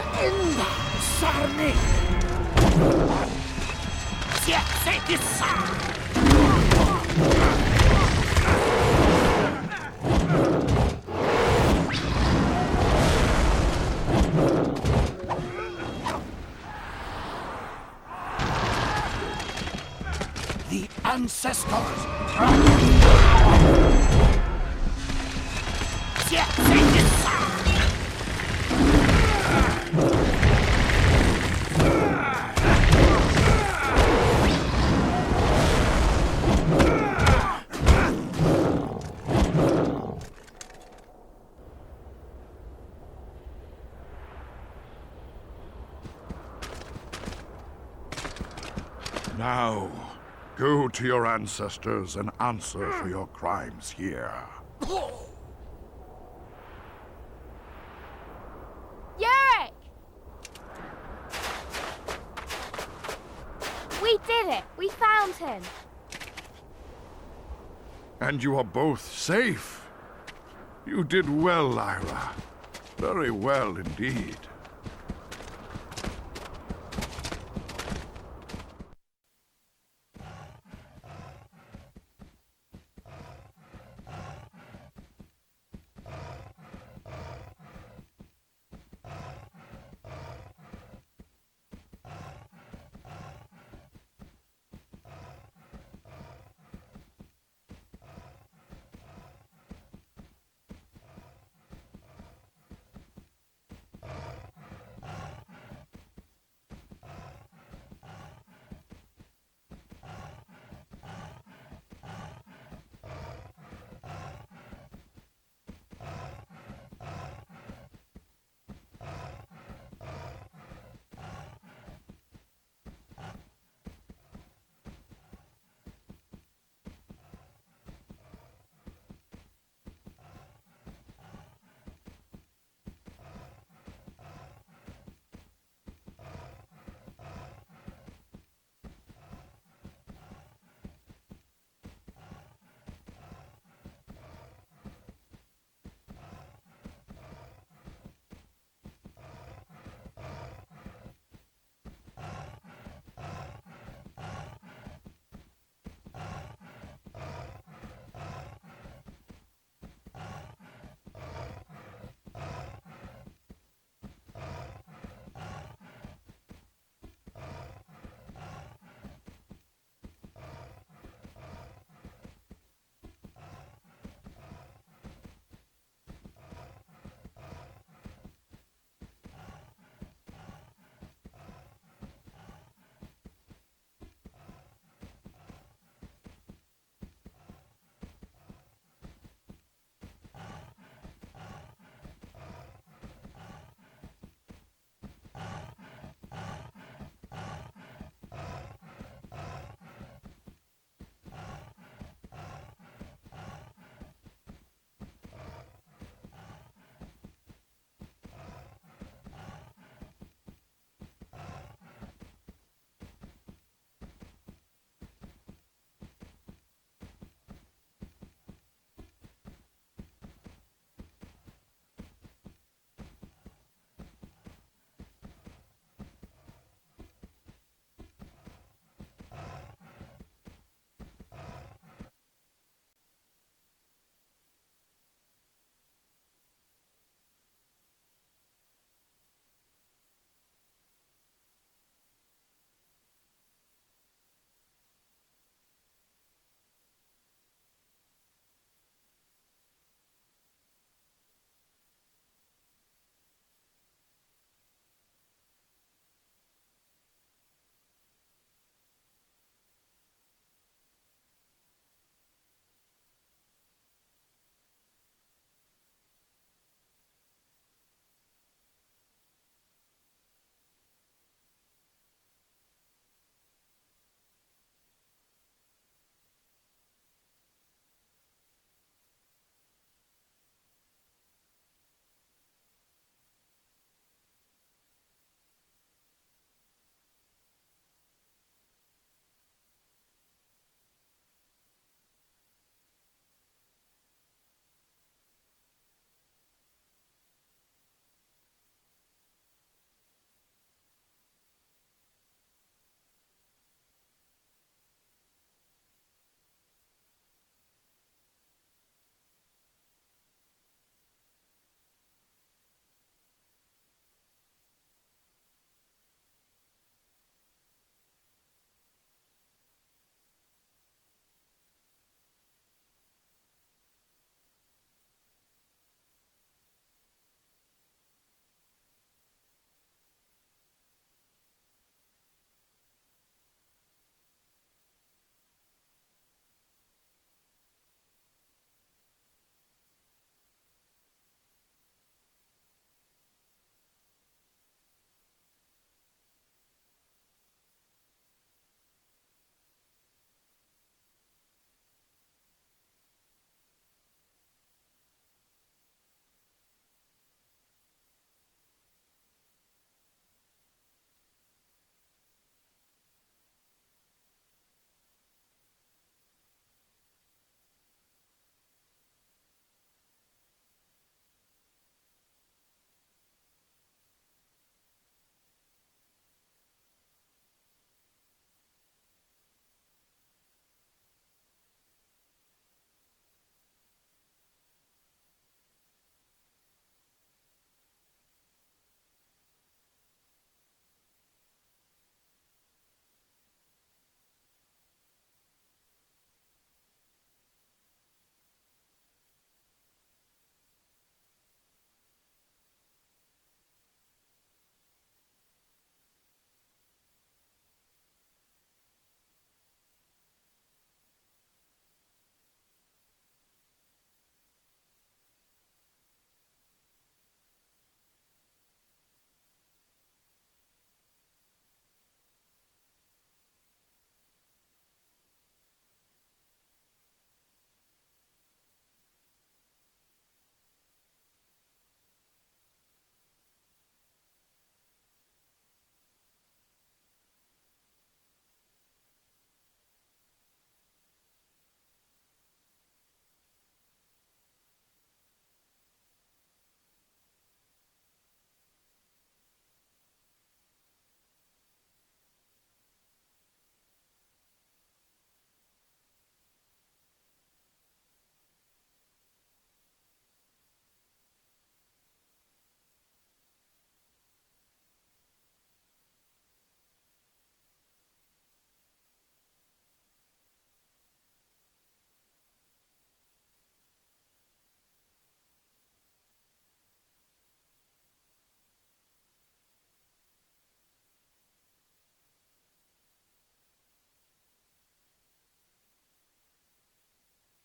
ända, Sarni! The ancestors! Now, go to your ancestors and answer for your crimes here. Yarrick! We did it! We found him! And you are both safe. You did well, Lyra. Very well indeed.